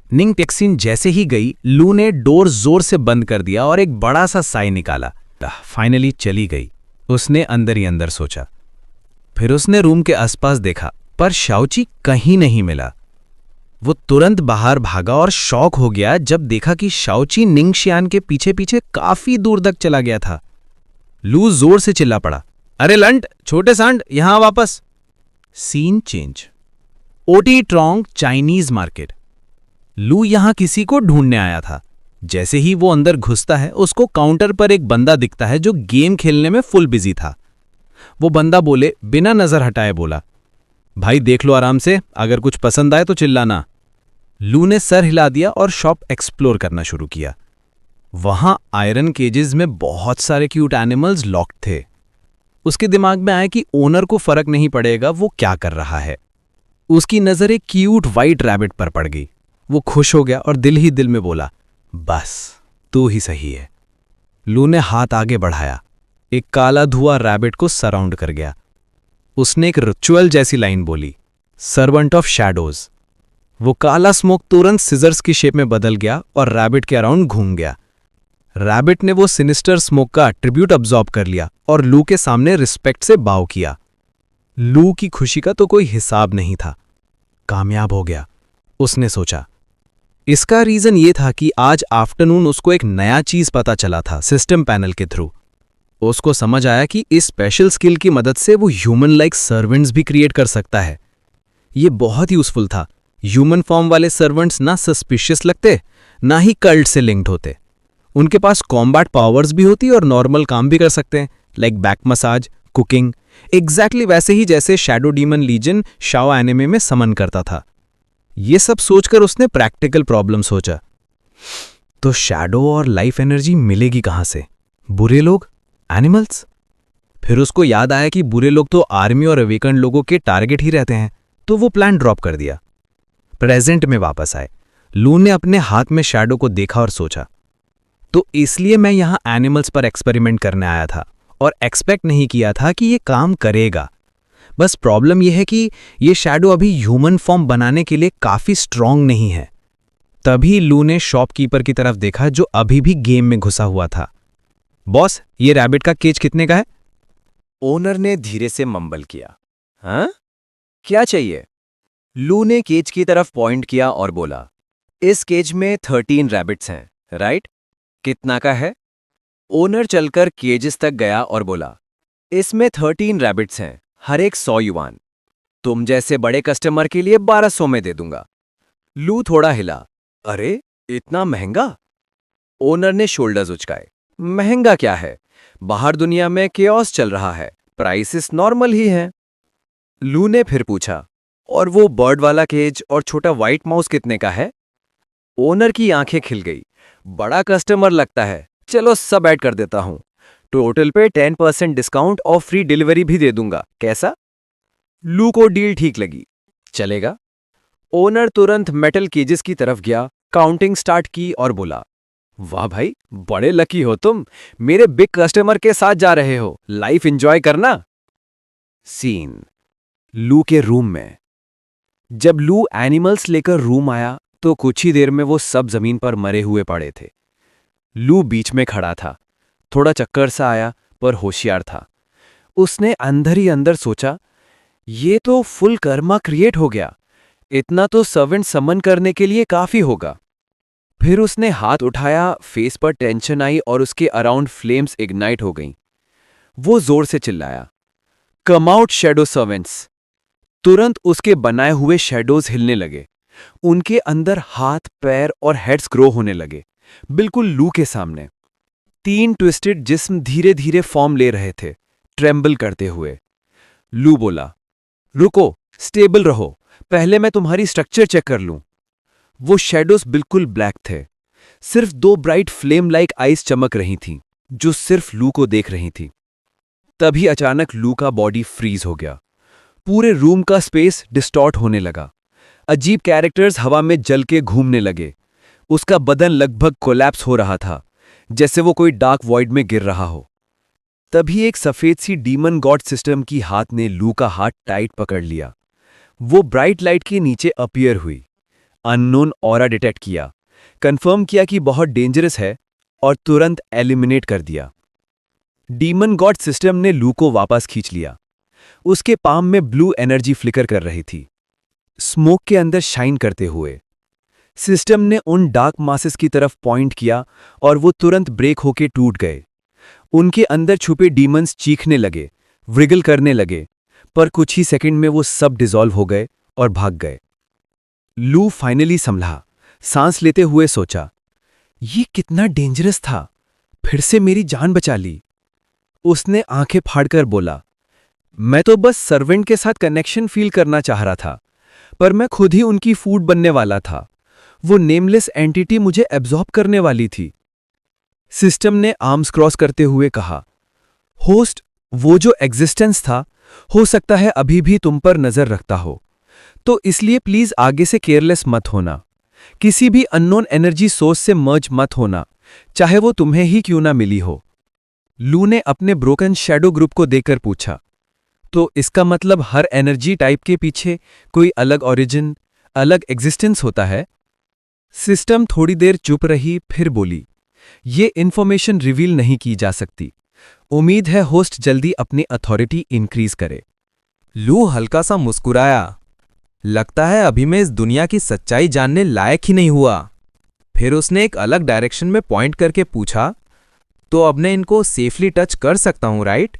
निंग टेक्सिन जैसे ही गई, लू ने डोर जोर से बंद कर दिया और एक बड़ा सा साई निकाला। फाइनली चली गई, उसने अंदर ही अंदर सोचा। फिर उसने रूम के आसपास देखा, पर शाओची कहीं नहीं मिला। वो तुरंत बाहर भागा और शॉक हो गया जब देखा कि शाओची निंगशियान के पीछे पीछे काफी दूर तक चला गया था। लू जोर से चिल्ला पड़ा, अरे लंट, छोटे सांड, यहां वापस। Scene change. ओटी ट्रोंग चाइनीज मार्केट। लू यहां किसी को ढूंढने आया था। जैसे ही वो अंदर घुसता है उसको काउंटर पर एक बंदा दिखता है जो गेम खेलने में फुल बिजी था। वो बंदा बोले बिना नजर हटाए बोला, भाई देख लो आराम से, अगर कुछ पसंद आए तो चिल्लाना। लू ने सर हिला दिया और शॉप एक्सप्लोर करना शुरू किया। वहां आयरन केजेस में बहुत सारे क्यूट एनिमल्स लॉक्ड थे। उसके दिमाग में आया कि ओनर को फर्क नहीं पड़ेगा वो क्या कर रहा है। उसकी नजर एक क्यूट वाइट रैबिट पर पड़ गई। वो खुश हो गया और दिल ही दिल में बोला, बस तू ही सही है। लू ने हाथ आगे बढ़ाया। एक काला धुआं रैबिट को सराउंड कर गया। उसने एक रिचुअल जैसी लाइन बोली, सर्वेंट ऑफ शैडोज। वो काला स्मोक तुरंत सिजर्स की शेप में बदल गया और रैबिट के अराउंड घूम गया। रैबिट ने वो सिनिस्टर स्मोक का ट्रिब्यूट अब्जॉर्ब कर लिया और लू के सामने रिस्पेक्ट से बाव किया। लू की खुशी का तो कोई हिसाब नहीं था। कामयाब हो गया, उसने सोचा। इसका रीजन ये था कि आज आफ्टरनून उसको एक नया चीज पता चला था सिस्टम पैनल के थ्रू। उसको समझ आया कि इस स्पेशल स्किल की मदद से वो ह्यूमन लाइक सर्वेंट्स भी क्रिएट कर सकता है। ये बहुत यूजफुल था। ह्यूमन फॉर्म वाले सर्वेंट्स ना सस्पिशियस लगते, ना ही कल्ट से लिंक्ड होते। उनके पास कॉम्बैट पावर्स भी होती और नॉर्मल काम भी कर सकते हैं, like back massage, cooking, exactly वैसे ही जैसे शैडो डीमन लीजन शाओ एनिमे में समन करता था। ये सब सोचकर उसने प्रैक्टिकल प्रॉब्लम सोचा। तो शैडो और लाइफ एनर्जी मिलेगी कहां से? बुरे लोग, एनिमल्स? फिर उसको याद आया कि बुरे लोग तो आर्मी और अवेकन लोगों के टारगेट ही रहते हैं, तो वो प्लान ड्रॉप कर दिया। प्रेजेंट में वापस आए। लू ने अपने हाथ में शैडो को देखा और सोचा, तो इसलिए मैं यहां एनिमल्स पर एक्सपेरिमेंट करने आया था और एक्सपेक्ट नहीं किया था कि ये काम करेगा। बस प्रॉब्लम यह है कि ये शैडो अभी ह्यूमन फॉर्म बनाने के लिए काफी स्ट्रांग नहीं है। तभी लू ने शॉपकीपर की तरफ देखा जो अभी भी गेम में घुसा हुआ था। बॉस, ये रैबिट का केज कितने का है? ओनर ने धीरे से मंबल किया, हाँ क्या चाहिए? लू ने केज की तरफ पॉइंट किया और बोला, इस केज में 13 रैबिट्स हैं, राइट? कितना का है? ओनर चलकर केजेस तक गया और बोला, इसमें 13 रैबिट्स हैं, हर एक 100 युआन। तुम जैसे बड़े कस्टमर के लिए 1200 में दे दूंगा। लू थोड़ा हिला, अरे इतना महंगा? ओनर ने शोल्डर्स उचकाए, महंगा क्या है, बाहर दुनिया में केओस चल रहा है, प्राइसेस नॉर्मल ही हैं। लू ने फिर पूछा, और वो बर्ड वाला केज और छोटा व्हाइट माउस कितने का है? ओनर की आंखें खिल गई, बड़ा कस्टमर लगता है, चलो सब ऐड कर देता हूं। टोटल पे 10% डिस्काउंट और फ्री डिलीवरी भी दे दूंगा, कैसा? लू को डील ठीक लगी, चलेगा। ओनर तुरंत मेटल केजेस की तरफ गया, काउंटिंग स्टार्ट की और बोला, वाह भाई, बड़े लकी हो तुम, मेरे बिग कस्टमर के साथ जा रहे हो, लाइफ एंजॉय करना। सीन लू के रूम में। जब लू एनिमल्स लेकर रूम आया तो कुछ ही देर में वो सब जमीन पर मरे हुए पड़े थे। लू बीच में खड़ा था, थोड़ा चक्कर सा आया पर होशियार था। उसने अंदर ही अंदर सोचा, ये तो फुल कर्मा क्रिएट हो गया, इतना तो सर्वेंट समन करने के लिए काफी होगा। फिर उसने हाथ उठाया, फेस पर टेंशन आई और उसके अराउंड फ्लेम्स इग्नाइट हो गईं। वो जोर से चिल्लाया, कम आउट शैडो सर्वेंट्स। तुरंत उसके बनाए हुए शैडोज हिलने लगे। उनके अंदर हाथ, पैर और हेड्स ग्रो होने लगे, बिल्कुल लू के सामने। 3 ट्विस्टेड जिस्म धीरे धीरे फॉर्म ले रहे थे, ट्रेम्बल करते हुए। लू बोला, रुको, स्टेबल रहो, पहले मैं तुम्हारी स्ट्रक्चर चेक कर लूं। वो शैडोज बिल्कुल ब्लैक थे, सिर्फ 2 ब्राइट फ्लेम लाइक आइज चमक रही थीं, जो सिर्फ लू को देख रही थी। तभी अचानक लू का बॉडी फ्रीज हो गया। पूरे रूम का स्पेस डिस्टॉर्ट होने लगा। अजीब कैरेक्टर्स हवा में जल के घूमने लगे। उसका बदन लगभग कोलैप्स हो रहा था, जैसे वो कोई डार्क वॉइड में गिर रहा हो। तभी एक सफेद सी डीमन गॉड सिस्टम की हाथ ने लू का हाथ टाइट पकड़ लिया। वो ब्राइट लाइट के नीचे अपीयर हुई, अननोन ऑरा डिटेक्ट किया, कंफर्म किया कि बहुत डेंजरस है और तुरंत एलिमिनेट कर दिया। डीमन गॉड सिस्टम ने लू को वापस खींच लिया। उसके पाम में ब्लू एनर्जी फ्लिकर कर रही थी। स्मोक के अंदर शाइन करते हुए। सिस्टम ने उन डार्क मासेस की तरफ पॉइंट किया और वो तुरंत ब्रेक होके टूट गए। उनके अंदर छुपे डीमंस चीखने लगे, व्रिगल करने लगे, पर कुछ ही सेकंड में वो सब डिसॉल्व हो गए और भाग गए। लू फाइनली संभला, सांस लेते हुए सोचा, ये कितना डेंजरस था, फिर से मेरी जान बचा ली। उसने आंखें फाड़कर बोला, मैं तो बस सर्वेंट के साथ कनेक्शन फील करना चाह रहा था, पर मैं खुद ही उनकी फूड बनने वाला था। वो नेमलेस एंटिटी मुझे एब्जॉर्ब करने वाली थी। सिस्टम ने आर्म्स क्रॉस करते हुए कहा, होस्ट, वो जो एग्जिस्टेंस था, हो सकता है अभी भी तुम पर नजर रखता हो, तो इसलिए प्लीज आगे से केयरलेस मत होना। किसी भी अननोन एनर्जी सोर्स से मर्ज मत होना, चाहे वो तुम्हें ही क्यों ना मिली हो। लू ने अपने ब्रोकन शैडो ग्रुप को देखकर पूछा, तो इसका मतलब हर एनर्जी टाइप के पीछे कोई अलग ओरिजिन, अलग एग्जिस्टेंस होता है? सिस्टम थोड़ी देर चुप रही, फिर बोली, ये इन्फॉर्मेशन रिवील नहीं की जा सकती। उम्मीद है होस्ट जल्दी अपनी अथॉरिटी इंक्रीज करे। लू हल्का सा मुस्कुराया। लगता है अभी मैं इस दुनिया की सच्चाई जानने लायक ही नहीं हुआ। फिर उसने एक अलग डायरेक्शन में पॉइंट करके पूछा, तो अब मैं इनको सेफली टच कर सकता हूं, राइट?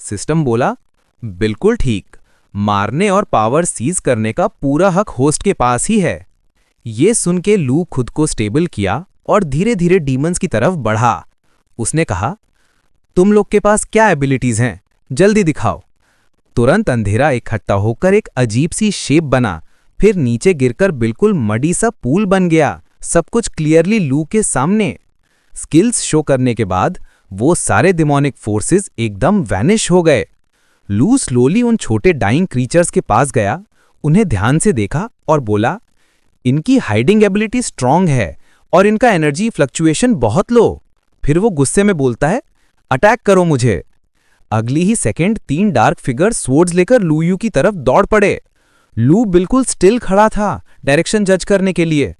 सिस्टम बोला, बिल्कुल ठीक। मारने और पावर सीज करने का पूरा हक होस्ट के पास ही है। ये सुन के लू खुद को स्टेबल किया और धीरे धीरे डीमंस की तरफ बढ़ा। उसने कहा, तुम लोग के पास क्या एबिलिटीज हैं, जल्दी दिखाओ। तुरंत अंधेरा इकट्ठा होकर एक अजीब सी शेप बना, फिर नीचे गिरकर बिल्कुल मडी सा पूल बन गया, सब कुछ क्लियरली लू के सामने। स्किल्स शो करने के बाद वो सारे डिमोनिक फोर्सेस एकदम वैनिश हो गए। लू स्लोली उन छोटे डाइंग क्रीचर्स के पास गया, उन्हें ध्यान से देखा और बोला, इनकी हाइडिंग एबिलिटी स्ट्रांग है और इनका एनर्जी फ्लक्चुएशन बहुत लो। फिर वो गुस्से में बोलता है, अटैक करो मुझे। अगली ही सेकंड 3 डार्क फिगर स्वॉर्ड्स लेकर लू यू की तरफ दौड़ पड़े। लू बिल्कुल स्टिल खड़ा था डायरेक्शन जज करने के लिए।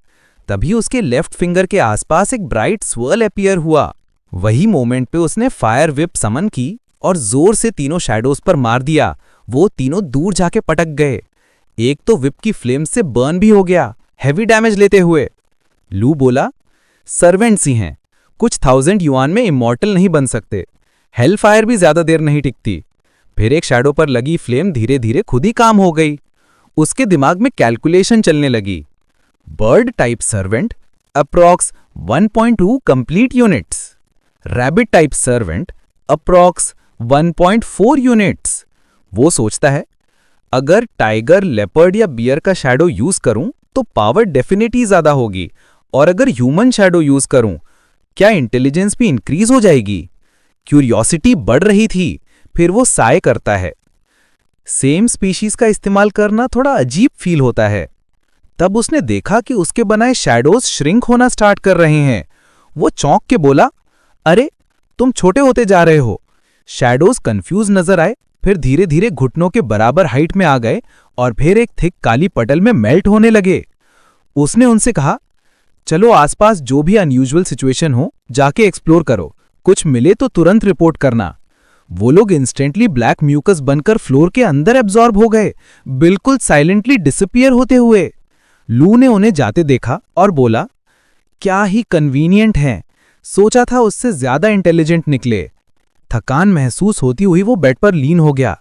तभी उसके लेफ्ट फिंगर के आसपास एक ब्राइट स्वर्ल अपीयर हुआ। वही मोमेंट पे उसने फायर विप समन की और जोर से तीनों शैडोज पर मार दिया। वो तीनों दूर जाके पटक गए। एक तो विप की फ्लेम से बर्न भी हो गया, हैवी डैमेज लेते हुए। लू बोला, सर्वेंट्स ही हैं, कुछ 1000 युआन में इमॉर्टल नहीं बन सकते। हेल फायर भी ज्यादा देर नहीं टिकती। फिर एक शैडो पर लगी फ्लेम धीरे धीरे खुद ही काम हो गई। उसके दिमाग में कैलकुलेशन चलने लगी। Bird type servant approx 1.2 complete units, rabbit type servant approx 1.4 units. वो सोचता है, अगर टाइगर, लेपर्ड या बियर का शैडो यूज करूं तो पावर डेफिनेटली ज्यादा होगी, और अगर ह्यूमन शैडो यूज करूं क्या इंटेलिजेंस भी इंक्रीज हो जाएगी? क्यूरियोसिटी बढ़ रही थी। फिर वो साय करता है। सेम स्पीशीज का इस्तेमाल करना थोड़ा अजीब फील होता है। तब उसने देखा कि उसके बनाए शैडोज श्रिंक होना स्टार्ट कर रहे हैं। वो चौंक के बोला, अरे तुम छोटे होते जा रहे हो। शैडोज कंफ्यूज नजर आए, फिर धीरे धीरे घुटनों के बराबर हाइट में आ गए और फिर एक थिक काली पटल में मेल्ट होने लगे। उसने उनसे कहा, चलो आसपास जो भी अनयूजुअल सिचुएशन हो जाके एक्सप्लोर करो, कुछ मिले तो तुरंत रिपोर्ट करना। वो लोग इंस्टेंटली ब्लैक म्यूकस बनकर फ्लोर के अंदर एब्जॉर्ब हो गए, बिल्कुल साइलेंटली डिसअपीयर होते हुए। लू ने उन्हें जाते देखा और बोला, क्या ही कन्वीनियंट हैं, सोचा था उससे ज्यादा इंटेलिजेंट निकले। थकान महसूस होती हुई वो बेड पर लीन हो गया।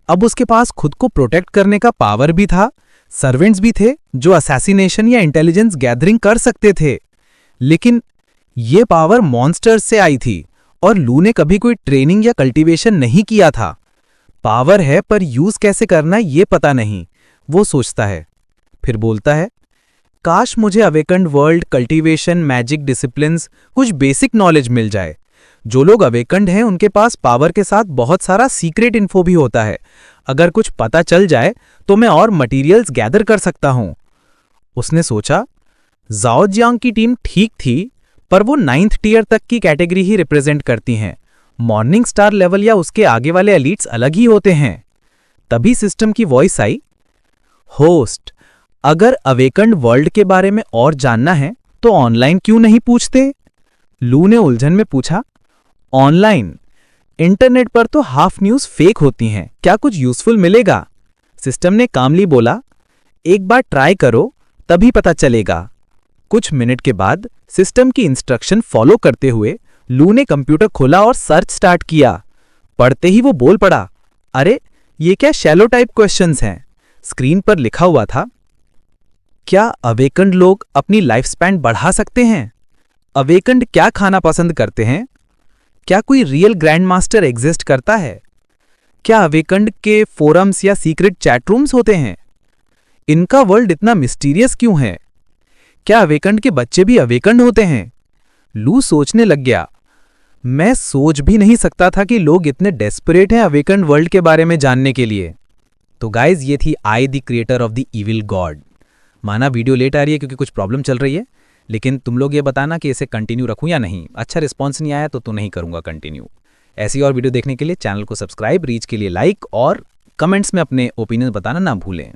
अब उसके पास खुद को प्रोटेक्ट करने का पावर भी था, सर्वेंट्स भी थे जो असैसिनेशन या इंटेलिजेंस गैदरिंग कर सकते थे। लेकिन ये पावर मॉन्स्टर्स से आई थी और लू ने कभी कोई ट्रेनिंग या कल्टीवेशन नहीं किया था। पावर है पर यूज कैसे करना ये पता नहीं, वो सोचता है। फिर बोलता है, काश मुझे awakened world, cultivation, magic disciplines, कुछ बेसिक नॉलेज मिल जाए। जो लोग अवेकन्ड हैं उनके पास पावर के साथ बहुत सारा सीक्रेट इन्फो भी होता है। अगर कुछ पता चल जाए तो मैं और मटेरियल्स गैदर कर सकता हूं। उसने सोचा, जाओ जियांग की टीम ठीक थी, पर वो 9th टियर तक की कैटेगरी ही रिप्रेजेंट करती हैं। मॉर्निंग स्टार लेवल या उसके आगे वाले एलीट्स अलग ही होते हैं। तभी सिस्टम की वॉइस आई, होस्ट, अगर अवेकन्ड वर्ल्ड के बारे में और जानना है तो ऑनलाइन क्यों नहीं पूछते? लू ने उलझन में पूछा, ऑनलाइन? इंटरनेट पर तो हाफ न्यूज फेक होती हैं, क्या कुछ यूजफुल मिलेगा? सिस्टम ने कामली बोला, एक बार ट्राई करो, तभी पता चलेगा। कुछ मिनट के बाद सिस्टम की इंस्ट्रक्शन फॉलो करते हुए लू ने कंप्यूटर खोला और सर्च स्टार्ट किया। पढ़ते ही वो बोल पड़ा, अरे ये क्या शैलो टाइप क्वेश्चंस हैं। स्क्रीन पर लिखा हुआ था, क्या अवेकन्ड लोग अपनी लाइफ स्पैन बढ़ा सकते हैं? अवेकन्ड क्या खाना पसंद करते हैं? क्या कोई रियल ग्रैंड मास्टर एग्जिस्ट करता है? क्या अवेकन्ड के फोरम्स या सीक्रेट चैट रूम्स होते हैं? इनका वर्ल्ड इतना मिस्टीरियस क्यों है? क्या अवेकन्ड के बच्चे भी अवेकन्ड होते हैं? लू सोचने लग गया, मैं सोच भी नहीं सकता था कि लोग इतने डेस्परेट हैं अवेकन्ड वर्ल्ड के बारे में जानने के लिए। तो गाइज, ये थी I the creator of the evil god. माना वीडियो लेट आ रही है क्योंकि कुछ प्रॉब्लम चल रही है, लेकिन तुम लोग ये बताना कि इसे कंटिन्यू रखूं या नहीं। अच्छा रिस्पॉन्स नहीं आया तो नहीं करूंगा कंटिन्यू। ऐसी और वीडियो देखने के लिए चैनल को सब्सक्राइब, रीच के लिए लाइक और कमेंट्स में अपने ओपिनियन बताना ना भूलें।